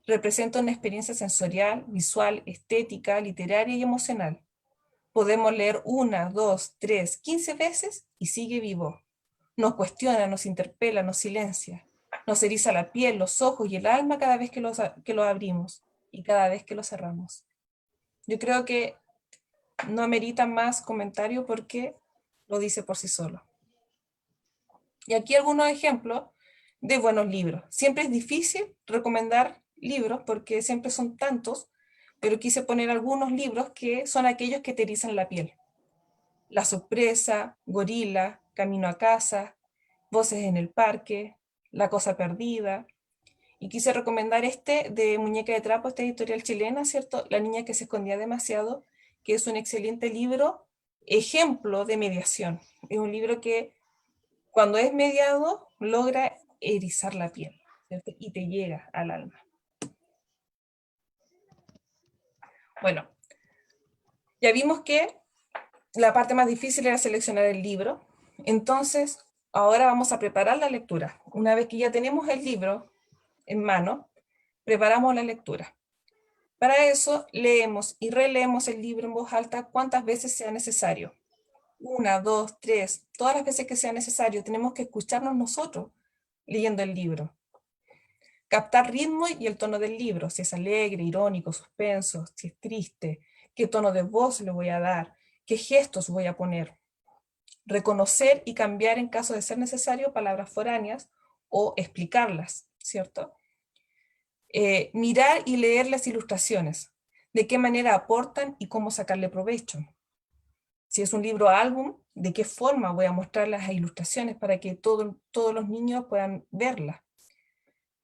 Representa una experiencia sensorial, visual, estética, literaria y emocional. Podemos leer 1, 2, 3, 15 veces y sigue vivo. Nos cuestiona, nos interpela, nos silencia. Nos eriza la piel, los ojos y el alma cada vez que lo abrimos y cada vez que lo cerramos. Yo creo que no amerita más comentario porque lo dice por sí solo. Y aquí algunos ejemplos de buenos libros. Siempre es difícil recomendar libros porque siempre son tantos, pero quise poner algunos libros que son aquellos que te erizan la piel. La sorpresa, Gorila, Camino a casa, Voces en el parque, La cosa perdida. Y quise recomendar este de Muñeca de trapo, esta editorial chilena, ¿cierto? La niña que se escondía demasiado, que es un excelente libro, ejemplo de mediación. Es un libro que cuando es mediado logra erizar la piel, ¿cierto? Y te llega al alma. Bueno, ya vimos que la parte más difícil era seleccionar el libro, entonces ahora vamos a preparar la lectura. Una vez que ya tenemos el libro en mano, preparamos la lectura. Para eso leemos y releemos el libro en voz alta cuantas veces sea necesario. 1, 2, 3, todas las veces que sea necesario. Tenemos que escucharnos nosotros leyendo el libro. Captar ritmo y el tono del libro, si es alegre, irónico, suspenso, si es triste, qué tono de voz le voy a dar, qué gestos voy a poner. Reconocer y cambiar en caso de ser necesario palabras foráneas o explicarlas, ¿cierto? Mirar y leer las ilustraciones, de qué manera aportan y cómo sacarle provecho. Si es un libro álbum, de qué forma voy a mostrar las ilustraciones para que todos los niños puedan verlas.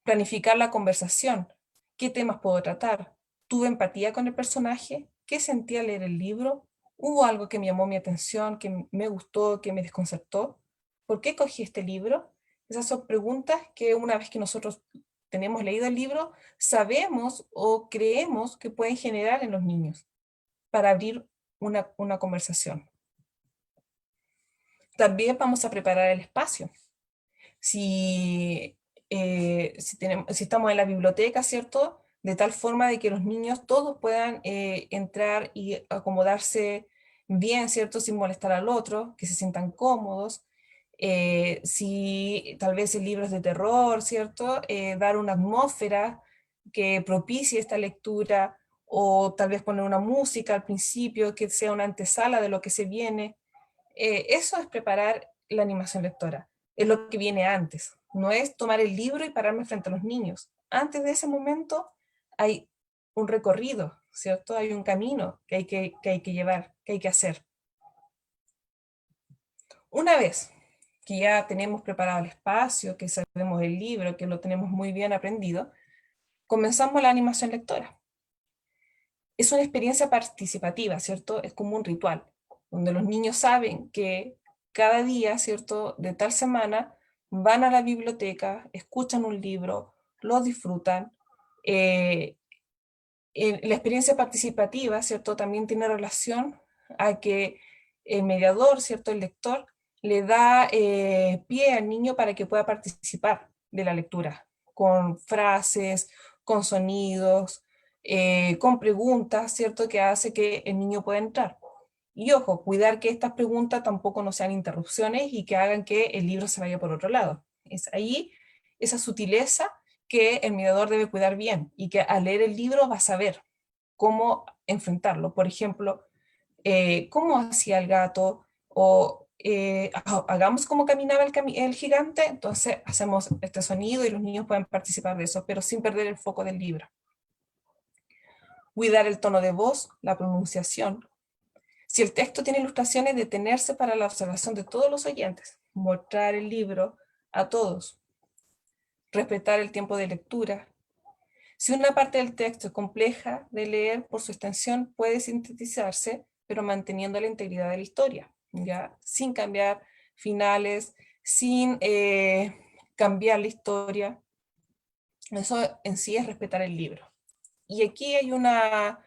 Planificar la conversación. ¿Qué temas puedo tratar? ¿Tuve empatía con el personaje? ¿Qué sentí al leer el libro? ¿Hubo algo que me llamó mi atención, que me gustó, que me desconcertó? ¿Por qué cogí este libro? Esas son preguntas que una vez que nosotros tenemos leído el libro, sabemos o creemos que pueden generar en los niños para abrir una conversación. También vamos a preparar el espacio. Si estamos en la biblioteca, ¿cierto? De tal forma de que los niños todos puedan entrar y acomodarse bien, ¿cierto? Sin molestar al otro, que se sientan cómodos. Si tal vez el libro es de terror, ¿cierto? Dar una atmósfera que propicie esta lectura, o tal vez poner una música al principio que sea una antesala de lo que se viene. Eso es preparar la animación lectora. Es lo que viene antes. No es tomar el libro y pararme frente a los niños. Antes de ese momento hay un recorrido, ¿cierto? Hay un camino que hay que llevar, que hay que hacer. Una vez que ya tenemos preparado el espacio, que sabemos el libro, que lo tenemos muy bien aprendido, comenzamos la animación lectora. Es una experiencia participativa, ¿cierto? Es como un ritual, donde los niños saben que cada día, ¿cierto?, de tal semana, van a la biblioteca, escuchan un libro, lo disfrutan. La experiencia participativa, ¿cierto?, también tiene relación a que el mediador, ¿cierto?, el lector, le da pie al niño para que pueda participar de la lectura, con frases, con sonidos, con preguntas, ¿cierto? Que hace que el niño pueda entrar. Y ojo, cuidar que estas preguntas tampoco no sean interrupciones y que hagan que el libro se vaya por otro lado. Es ahí esa sutileza que el mediador debe cuidar bien y que al leer el libro va a saber cómo enfrentarlo. Por ejemplo, cómo hacía el gato o hagamos cómo caminaba el gigante, entonces hacemos este sonido y los niños pueden participar de eso, pero sin perder el foco del libro. Cuidar el tono de voz, la pronunciación. Si el texto tiene ilustraciones, detenerse para la observación de todos los oyentes, mostrar el libro a todos, respetar el tiempo de lectura. Si una parte del texto es compleja de leer por su extensión, puede sintetizarse, pero manteniendo la integridad de la historia, ¿ya? Sin cambiar finales, sin cambiar la historia. Eso en sí es respetar el libro. Y aquí hay una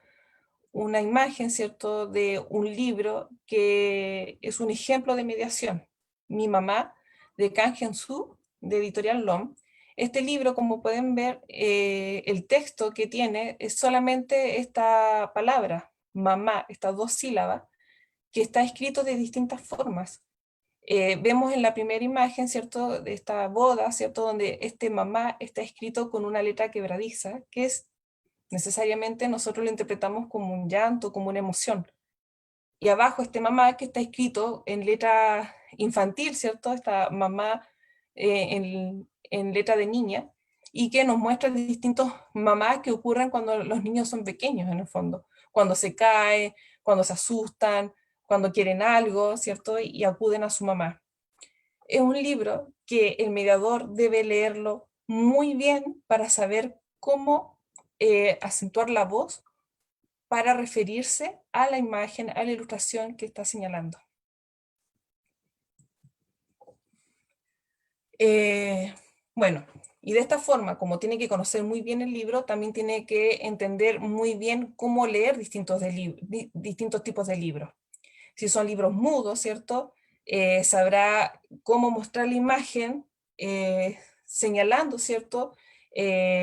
imagen, ¿cierto?, de un libro que es un ejemplo de mediación. Mi mamá, de Kang Hyun-soo, de Editorial LOM. Este libro, como pueden ver, el texto que tiene es solamente esta palabra, mamá, estas dos sílabas, que está escrito de distintas formas. Vemos en la primera imagen, ¿cierto?, de esta boda, ¿cierto?, donde este mamá está escrito con una letra quebradiza, que es necesariamente nosotros lo interpretamos como un llanto, como una emoción. Y abajo este mamá que está escrito en letra infantil, ¿cierto? Esta mamá en letra de niña, y que nos muestra distintos mamás que ocurren cuando los niños son pequeños, en el fondo. Cuando se cae, cuando se asustan, cuando quieren algo, ¿cierto? Y acuden a su mamá. Es un libro que el mediador debe leerlo muy bien para saber cómo acentuar la voz para referirse a la imagen, a la ilustración que está señalando. Bueno, y de esta forma, como tiene que conocer muy bien el libro, también tiene que entender muy bien cómo leer distintos tipos de libros. Si son libros mudos, ¿cierto? Sabrá cómo mostrar la imagen señalando, ¿cierto?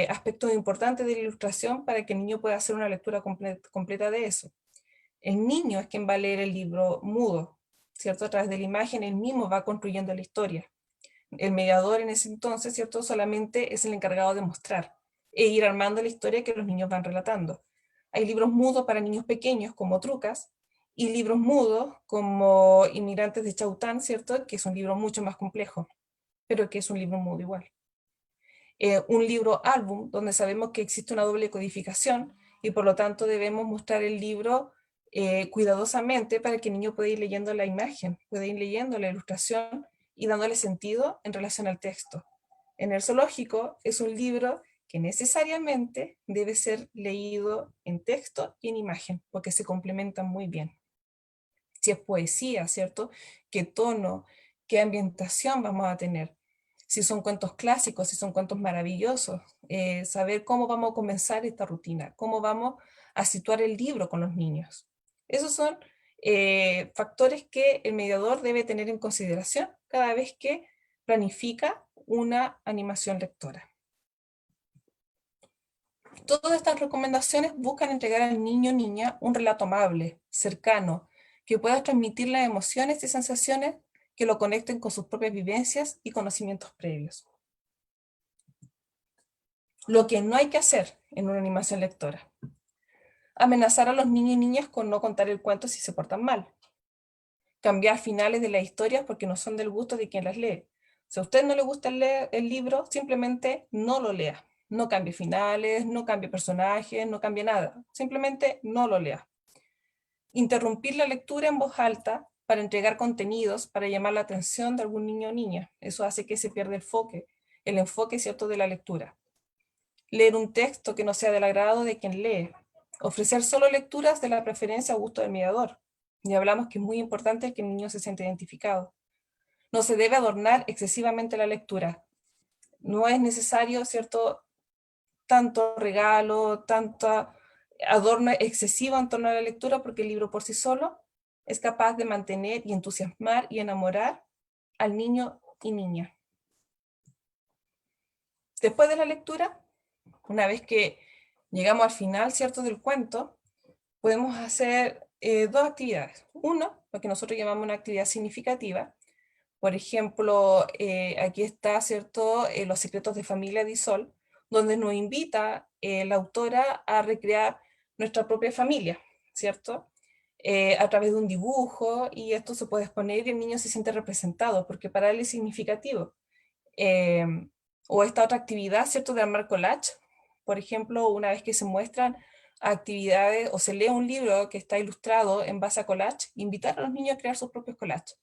Aspectos importantes de la ilustración para que el niño pueda hacer una lectura completa de eso. El niño es quien va a leer el libro mudo, ¿cierto? A través de la imagen, él mismo va construyendo la historia. El mediador en ese entonces, ¿cierto? Solamente es el encargado de mostrar e ir armando la historia que los niños van relatando. Hay libros mudos para niños pequeños como Trucas, y libros mudos como Inmigrantes de Chaután, ¿cierto? Que es un libro mucho más complejo, pero que es un libro mudo igual. Un libro álbum, donde sabemos que existe una doble codificación, y por lo tanto debemos mostrar el libro cuidadosamente para que el niño pueda ir leyendo la imagen, pueda ir leyendo la ilustración y dándole sentido en relación al texto. En el zoológico es un libro que necesariamente debe ser leído en texto y en imagen, porque se complementan muy bien. Si es poesía, ¿cierto? ¿Qué tono, qué ambientación vamos a tener? Si son cuentos clásicos, si son cuentos maravillosos, saber cómo vamos a comenzar esta rutina, cómo vamos a situar el libro con los niños. Esos son factores que el mediador debe tener en consideración cada vez que planifica una animación lectora. Todas estas recomendaciones buscan entregar al niño o niña un relato amable, cercano, que pueda transmitir las emociones y sensaciones que lo conecten con sus propias vivencias y conocimientos previos. Lo que no hay que hacer en una animación lectora: amenazar a los niños y niñas con no contar el cuento si se portan mal. Cambiar finales de las historias porque no son del gusto de quien las lee. Si a usted no le gusta el libro, simplemente no lo lea. No cambie finales, no cambie personajes, no cambie nada. Simplemente no lo lea. Interrumpir la lectura en voz alta para entregar contenidos para llamar la atención de algún niño o niña. Eso hace que se pierda el enfoque, ¿cierto?, de la lectura. Leer un texto que no sea del agrado de quien lee. Ofrecer solo lecturas de la preferencia o gusto del mediador. Y hablamos que es muy importante que el niño se sienta identificado. No se debe adornar excesivamente la lectura. No es necesario, ¿cierto?, tanto regalo, tanto adorno excesivo en torno a la lectura, porque el libro por sí solo es capaz de mantener y entusiasmar y enamorar al niño y niña. Después de la lectura, Una vez que llegamos al final, ¿cierto?, del cuento, podemos hacer dos actividades. Uno, lo que nosotros llamamos una actividad significativa. Por ejemplo, aquí está, ¿cierto?, Los secretos de familia de Isol, donde nos invita la autora a recrear nuestra propia familia, ¿cierto? A través de un dibujo, y esto se puede exponer y el niño se siente representado, porque para él es significativo. Eh, o esta otra actividad, ¿cierto?, de armar collage. Por ejemplo, una vez que se muestran actividades o se lee un libro que está ilustrado en base a collage, invitar a los niños a crear sus propios collages.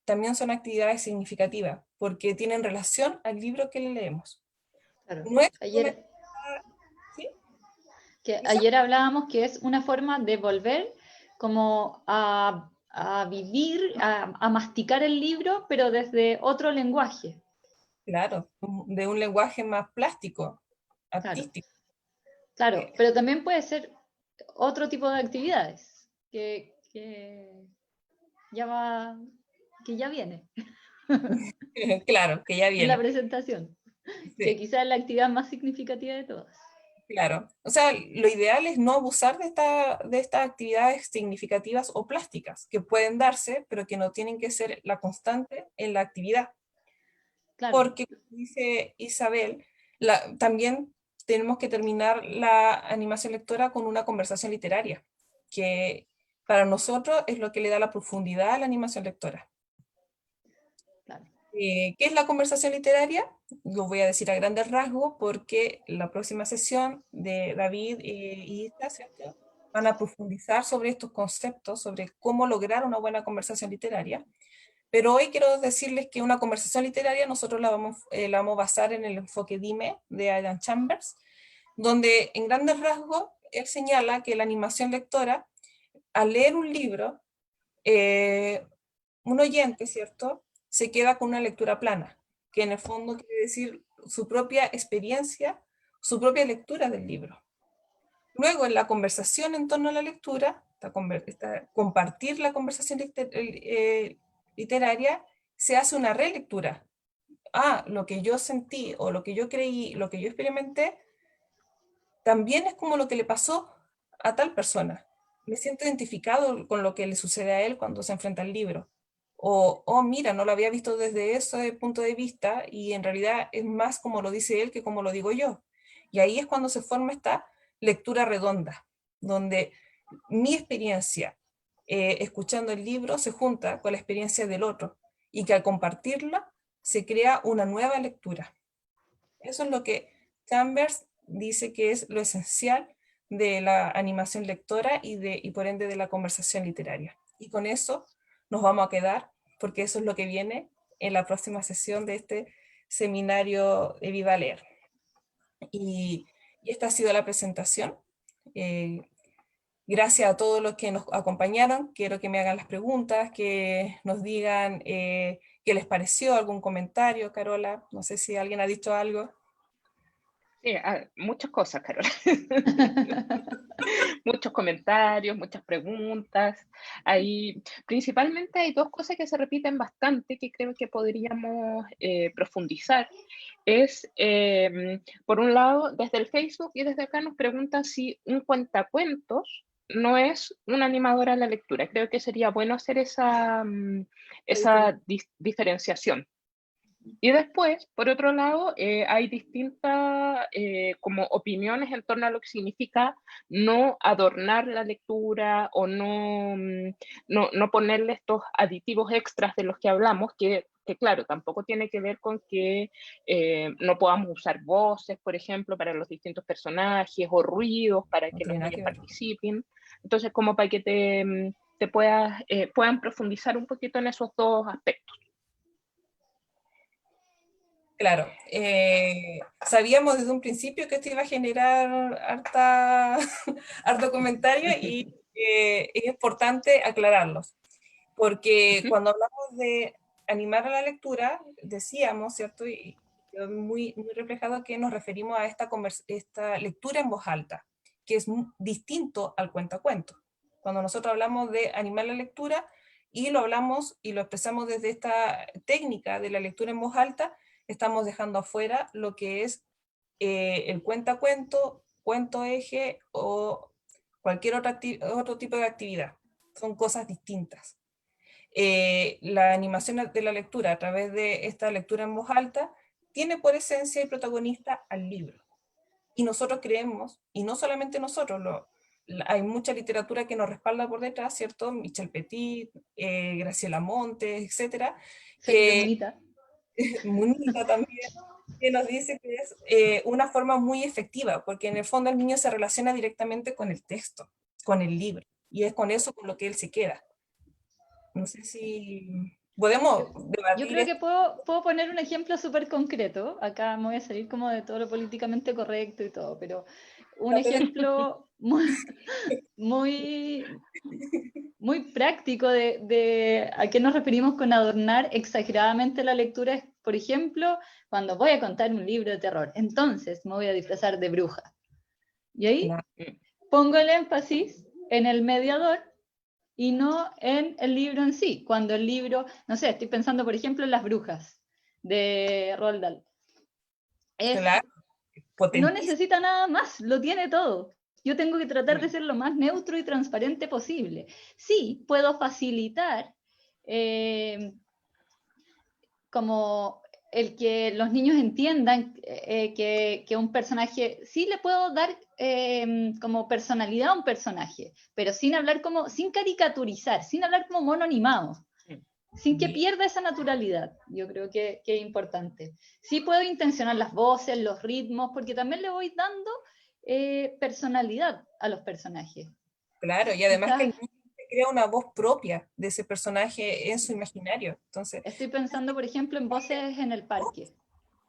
También son actividades significativas, porque tienen relación al libro que leemos. Claro. No es Ayer, ¿sí? ayer hablábamos que es una forma de volver como a vivir, a masticar el libro, pero desde otro lenguaje. Claro, de un lenguaje más plástico, Claro, artístico. claro, pero también puede ser otro tipo de actividades ya va, que ya viene Claro, que ya en la viene. presentación, que Sí, quizás es la actividad más significativa de todas. claro. O sea, lo ideal es no abusar de estas actividades significativas o plásticas, que pueden darse, pero que no tienen que ser la constante en la actividad. Claro, Porque, como dice Isabel, también tenemos que terminar la animación lectora con una conversación literaria, que para nosotros es lo que le da la profundidad a la animación lectora. claro. ¿Qué es la conversación literaria? Lo voy a decir a grandes rasgos porque la próxima sesión de David y Ista, ¿cierto?, van a profundizar sobre estos conceptos, sobre cómo lograr una buena conversación literaria. Pero hoy quiero decirles que una conversación literaria nosotros la vamos a basar en el enfoque Dime de Adam Chambers, donde en grandes rasgos él señala que la animación lectora, al leer un libro, un oyente, ¿cierto?, se queda con una lectura plana, que en el fondo quiere decir su propia experiencia, su propia lectura del libro. Luego, en la conversación en torno a la lectura, compartir la conversación literaria, se hace una relectura. Lo que yo sentí o lo que yo creí, lo que yo experimenté, también es como lo que le pasó a tal persona. Me siento identificado con lo que le sucede a él cuando se enfrenta al libro. O, oh, mira, no lo había visto desde ese punto de vista y en realidad es más como lo dice él que como lo digo yo. Y ahí es cuando se forma esta lectura redonda, donde mi experiencia escuchando el libro se junta con la experiencia del otro y que al compartirla se crea una nueva lectura. Eso es lo que Chambers dice que es lo esencial de la animación lectora y por ende de la conversación literaria. Y con eso nos vamos a quedar, porque eso es lo que viene en la próxima sesión de este seminario de Viva Leer. Y esta ha sido la presentación. Gracias a todos los que nos acompañaron. Quiero que me hagan las preguntas, que nos digan qué les pareció, algún comentario. Carola, no sé si alguien ha dicho algo. Sí, muchas cosas, Carola. Muchos comentarios, muchas preguntas. Principalmente hay dos cosas que se repiten bastante que creo que podríamos profundizar. Por un lado, desde el Facebook y desde acá nos preguntan si un cuentacuentos no es una animadora a la lectura. Creo que sería bueno hacer esa diferenciación. Y después, por otro lado, hay distintas como opiniones en torno a lo que significa no adornar la lectura o no ponerle estos aditivos extras de los que hablamos, que claro, tampoco tiene que ver con que no podamos usar voces, por ejemplo, para los distintos personajes o ruidos para No que los tiene nada niños que ver. participen. Entonces, como para que puedan profundizar un poquito en esos dos aspectos. Claro, sabíamos desde un principio que esto iba a generar harto comentario y es importante aclararlos, porque cuando hablamos de animar a la lectura, decíamos, ¿cierto? Y quedó muy, muy reflejado que nos referimos a esta lectura en voz alta, que es distinto al cuentacuento. Cuando nosotros hablamos de animar la lectura y lo hablamos y lo expresamos desde esta técnica de la lectura en voz alta, estamos dejando afuera lo que es el cuentacuento, cuento eje o cualquier otro tipo de actividad. Son cosas distintas. La animación de la lectura a través de esta lectura en voz alta tiene por esencia y protagonista al libro. Y nosotros creemos, y no solamente nosotros, hay mucha literatura que nos respalda por detrás, ¿cierto? Michel Petit, Graciela Montes, etcétera, Sergio que Munita. Munita también, que nos dice que es una forma muy efectiva, porque en el fondo el niño se relaciona directamente con el texto, con el libro, y es con eso con lo que él se queda. No sé si podemos Yo debatir creo que esto. puedo poner un ejemplo súper concreto. Acá me voy a salir como de todo lo políticamente correcto y todo, pero un ejemplo muy, muy práctico de a qué nos referimos con adornar exageradamente la lectura es, por ejemplo, cuando voy a contar un libro de terror, entonces me voy a disfrazar de bruja. Y ahí pongo el énfasis en el mediador y no en el libro en sí. Cuando el libro, no sé, estoy pensando por ejemplo en Las brujas de Roald Dahl. Claro, No potentísimo. necesita nada más, lo tiene todo. Yo tengo que tratar de ser lo más neutro y transparente posible. Sí, puedo facilitar como el que los niños entiendan que un personaje, sí le puedo dar como personalidad a un personaje, pero sin hablar como, sin caricaturizar, sin hablar como mono animado, sin que pierda esa naturalidad. Yo creo que es importante. Sí puedo intencionar las voces, los ritmos, porque también le voy dando personalidad a los personajes. Claro, y además que Quizás el niño crea una voz propia de ese personaje en su imaginario. Entonces, estoy pensando, por ejemplo, en voces en el parque.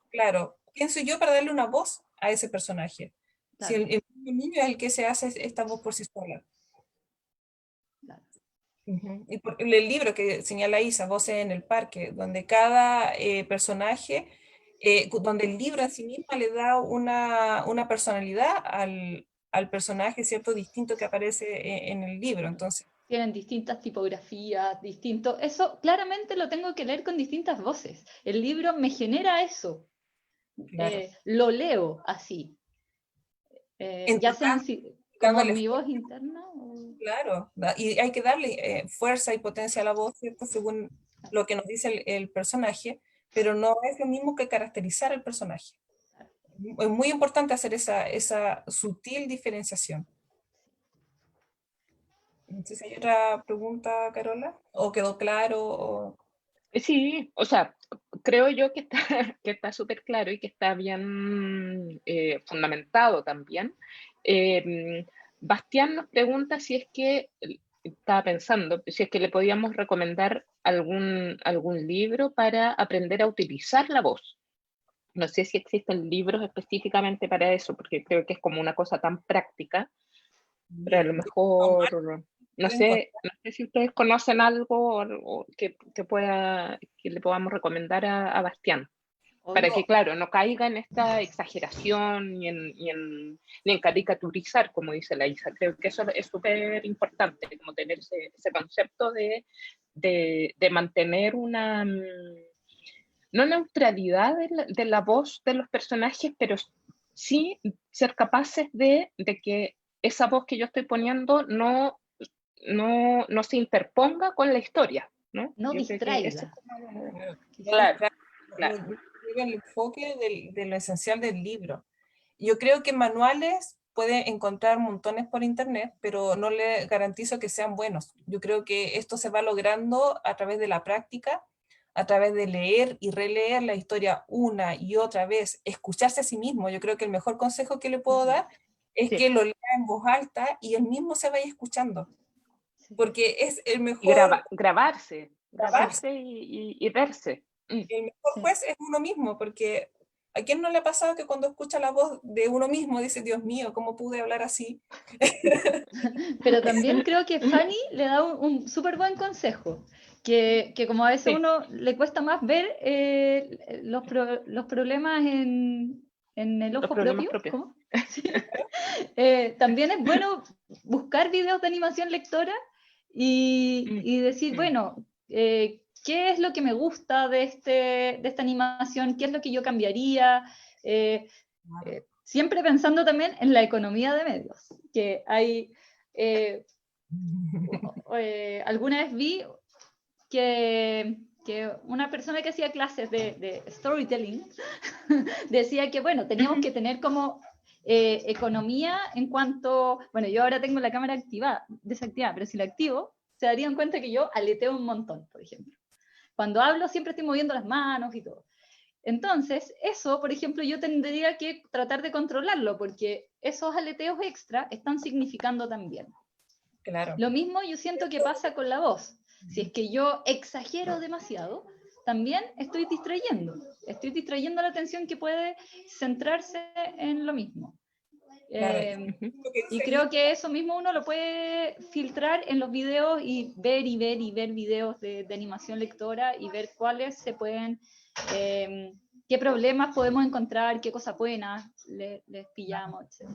claro, ¿quién soy yo para darle una voz a ese personaje? Si Claro, el niño es el que se hace esta voz por sí sola. claro. Y por el libro que señala Isa, Voces en el Parque, donde cada personaje, donde el libro en sí misma le da una personalidad al personaje, ¿cierto? Distinto que aparece en el libro. Entonces, Tienen distintas tipografías, distintos. Eso claramente lo tengo que leer con distintas voces. El libro me genera eso. claro, Lo leo así. Ya sea entregando, como dándole mi voz interna. claro, y hay que darle fuerza y potencia a la voz, ¿cierto? Según lo que nos dice el personaje, pero no es lo mismo que caracterizar el personaje. Es muy importante hacer esa sutil diferenciación. No sé si hay otra pregunta, Carola, o quedó claro. Sí, o sea, creo yo que está que está súper claro y que está bien fundamentado también. Bastián nos pregunta si es que, estaba pensando, si es que le podíamos recomendar algún libro para aprender a utilizar la voz. No sé si existen libros específicamente para eso, porque creo que es como una cosa tan práctica, pero a lo mejor, no Pueden sé, no sé si ustedes conocen algo o que le podamos recomendar a Bastián, para que, Obvio. claro, no caiga en esta exageración ni en caricaturizar, como dice la Isa. Creo que eso es súper importante, como tener ese concepto de mantener una, no neutralidad de la voz de los personajes, pero sí ser capaces de que esa voz que yo estoy poniendo no se interponga con la historia, ¿no? No Yo creo que eso es distraiga. como... no Claro, distraer, claro. el enfoque de lo esencial del libro. Yo creo que manuales puede encontrar montones por internet, pero no le garantizo que sean buenos. Yo creo que esto se va logrando a través de la práctica, a través de leer y releer la historia una y otra vez, escucharse a sí mismo. Yo creo que el mejor consejo que le puedo dar es Sí. que lo lea en voz alta y él mismo se vaya escuchando, Sí. porque es el Y mejor grabarse, grabarse. grabarse y verse. El mejor Sí. juez es uno mismo, porque ¿a quién no le ha pasado que cuando escucha la voz de uno mismo dice, Dios mío, ¿cómo pude hablar así? Pero también creo que Fanny le da un súper buen consejo, que como a veces Sí, uno le cuesta más ver los problemas en el los ojo problemas propio, propios. ¿cómo? Sí. También es bueno buscar videos de animación lectora y decir, bueno, ¿qué es lo que me gusta de esta animación? ¿Qué es lo que yo cambiaría? Siempre pensando también en la economía de medios, que hay... alguna vez vi que una persona que hacía clases de storytelling decía que, bueno, teníamos que tener como economía en cuanto, bueno, yo ahora tengo la cámara desactivada, pero si la activo, se darían cuenta que yo aleteo un montón, por ejemplo. Cuando hablo siempre estoy moviendo las manos y todo. Entonces, eso, por ejemplo, yo tendría que tratar de controlarlo, porque esos aleteos extra están significando también. Claro. Lo mismo yo siento que pasa con la voz. Si es que yo exagero demasiado, también estoy distrayendo la atención que puede centrarse en lo mismo. Y creo que eso mismo uno lo puede filtrar en los videos y ver videos de animación lectora y ver cuáles se pueden, qué problemas podemos encontrar, qué cosas buenas les pillamos, etc.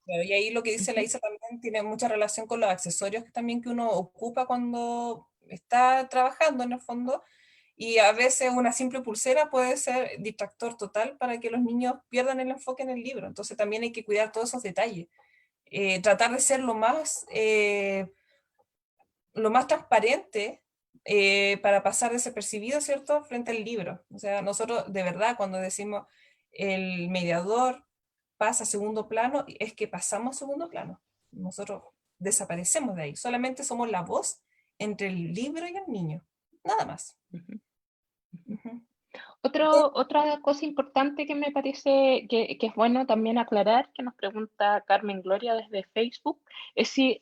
Claro, y ahí lo que dice la Isa también tiene mucha relación con los accesorios que uno ocupa cuando está trabajando en el fondo, y a veces una simple pulsera puede ser distractor total para que los niños pierdan el enfoque en el libro. Entonces también hay que cuidar todos esos detalles. Tratar de ser lo más transparente para pasar desapercibido, ¿cierto?, frente al libro. O sea, nosotros de verdad cuando decimos el mediador pasa a segundo plano, es que pasamos a segundo plano. Nosotros desaparecemos de ahí. Solamente somos la voz entre el libro y el niño. Nada más. Otra cosa importante que me parece que es bueno también aclarar, que nos pregunta Carmen Gloria desde Facebook, es si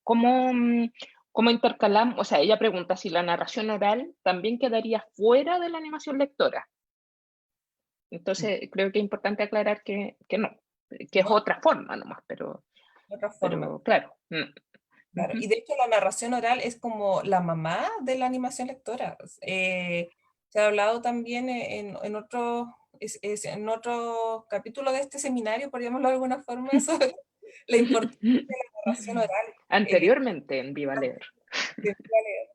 cómo intercalamos, o sea, ella pregunta si la narración oral también quedaría fuera de la animación lectora. Entonces, creo que es importante aclarar que no, que es otra forma nomás, pero claro. Claro. Y de hecho la narración oral es como la mamá de la animación lectora. Se ha hablado también en otro capítulo de este seminario, por llamarlo de alguna forma, sobre la importancia de la narración oral. Anteriormente en Viva Leer.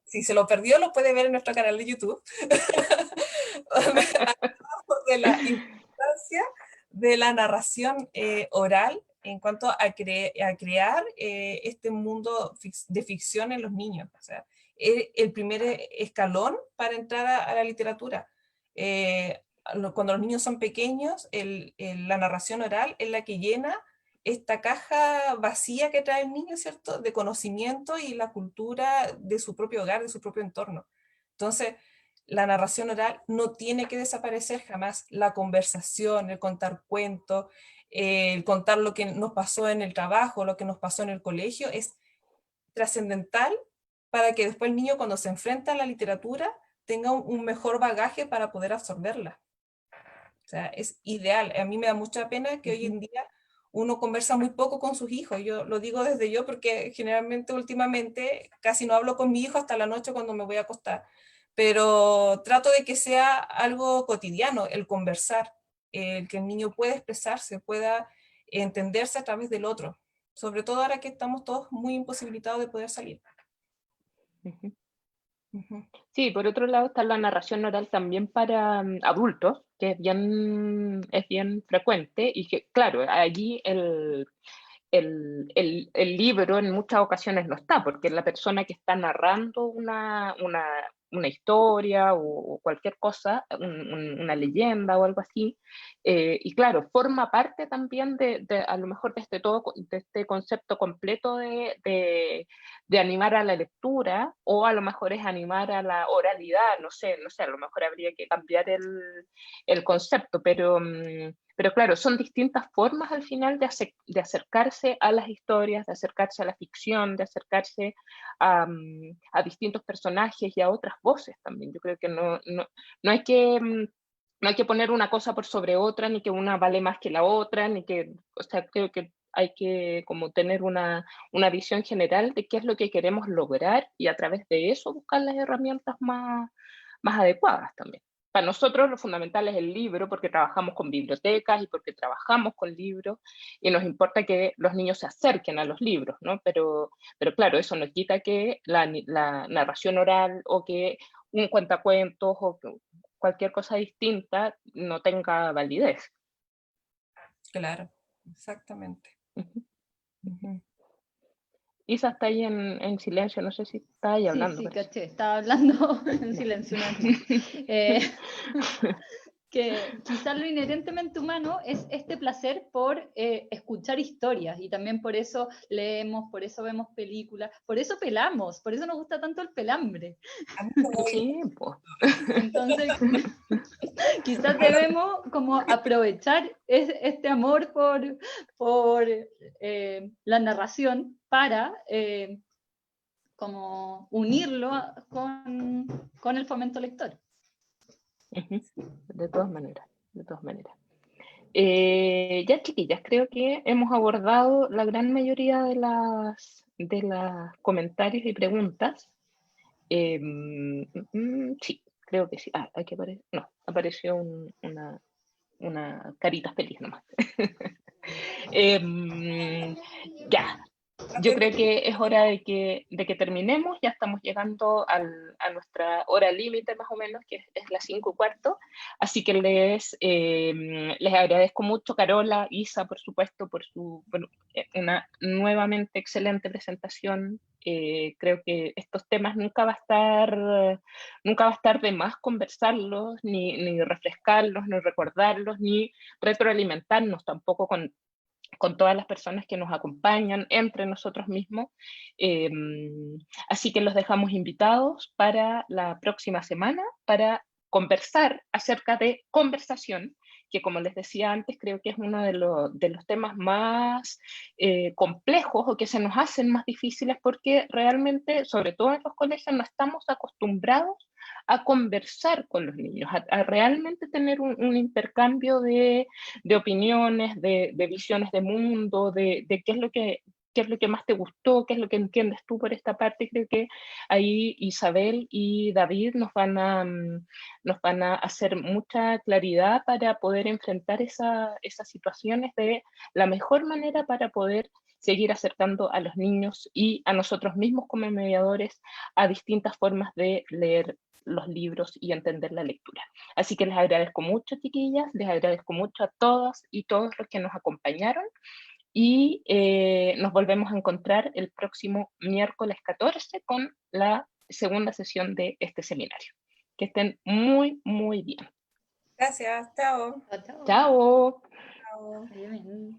Si se lo perdió, lo puede ver en nuestro canal de YouTube. De la importancia de la narración oral en cuanto a crear este mundo de ficción en los niños. O sea, el primer escalón para entrar a la literatura. Cuando los niños son pequeños, la narración oral es la que llena esta caja vacía que trae el niño, ¿cierto?, de conocimiento y la cultura de su propio hogar, de su propio entorno. Entonces, la narración oral no tiene que desaparecer jamás. La conversación, el contar cuentos, el contar lo que nos pasó en el trabajo, lo que nos pasó en el colegio, es trascendental para que después el niño, cuando se enfrenta a la literatura, tenga un mejor bagaje para poder absorberla. O sea, es ideal. A mí me da mucha pena que hoy en día uno conversa muy poco con sus hijos. Yo lo digo desde yo porque generalmente últimamente casi no hablo con mi hijo hasta la noche cuando me voy a acostar, pero trato de que sea algo cotidiano el conversar, el que el niño pueda expresarse, pueda entenderse a través del otro, sobre todo ahora que estamos todos muy imposibilitados de poder salir. Sí, por otro lado está la narración oral también para adultos, que es bien frecuente, y que, claro, allí el libro en muchas ocasiones no está, porque es la persona que está narrando una historia o cualquier cosa, una leyenda o algo así, y claro, forma parte también a lo mejor de este concepto completo de animar a la lectura, o a lo mejor es animar a la oralidad, no sé, a lo mejor habría que cambiar el concepto, pero claro, son distintas formas al final de acercarse a las historias, de acercarse a la ficción, de acercarse a distintos personajes y a otras voces también. Yo creo que no hay que poner una cosa por sobre otra, ni que una vale más que la otra, o sea, creo que hay que como tener una visión general de qué es lo que queremos lograr y a través de eso buscar las herramientas más adecuadas también. Para nosotros lo fundamental es el libro, porque trabajamos con bibliotecas y porque trabajamos con libros y nos importa que los niños se acerquen a los libros, ¿no? Pero claro, eso no quita que la narración oral o que un cuentacuentos o cualquier cosa distinta no tenga validez. Claro, exactamente. Ujú. Ujú. Isa está ahí en silencio, no sé si está ahí Sí, hablando, sí, parece. caché, estaba hablando en Ya. silencio una vez más. Eh, que quizás lo inherentemente humano es este placer por escuchar historias y también por eso leemos, por eso vemos películas, por eso pelamos, por eso nos gusta tanto el pelambre. A mí me voy. Sí, pues. Entonces, quizás debemos como aprovechar este amor por la narración para como unirlo con el fomento lector. Ujú. De todas maneras, de todas maneras. Ya, chiquillas, creo que hemos abordado la gran mayoría de las comentarios y preguntas. Sí, creo que sí. Ah, aquí apareció, no, apareció una carita feliz nomás. Ya, yo creo que es hora de que terminemos, ya estamos llegando a nuestra hora límite más o menos, que es las 5:15, así que les agradezco mucho, Carola, Isa, por supuesto, por una nuevamente excelente presentación. Creo que estos temas nunca va a estar de más conversarlos, ni refrescarlos, ni recordarlos, ni retroalimentarnos tampoco con todas las personas que nos acompañan, entre nosotros mismos. Eh, Así que los dejamos invitados para la próxima semana para conversar acerca de conversación, que como les decía antes, creo que es uno de los temas más complejos o que se nos hacen más difíciles porque realmente, sobre todo en los colegios, no estamos acostumbrados a conversar con los niños, a realmente tener un intercambio de opiniones, de visiones de mundo, de qué es lo que más te gustó, qué es lo que entiendes tú por esta parte. Creo que ahí Isabel y David nos van a hacer mucha claridad para poder enfrentar esas situaciones de la mejor manera para poder seguir acercando a los niños y a nosotros mismos como mediadores a distintas formas de leer los libros y entender la lectura. Así que les agradezco mucho, chiquillas, les agradezco mucho a todas y todos los que nos acompañaron y nos volvemos a encontrar el próximo miércoles 14 con la segunda sesión de este seminario. Que estén muy, muy bien. Gracias, chao. Chao, chao. Chao. Chao. Amén.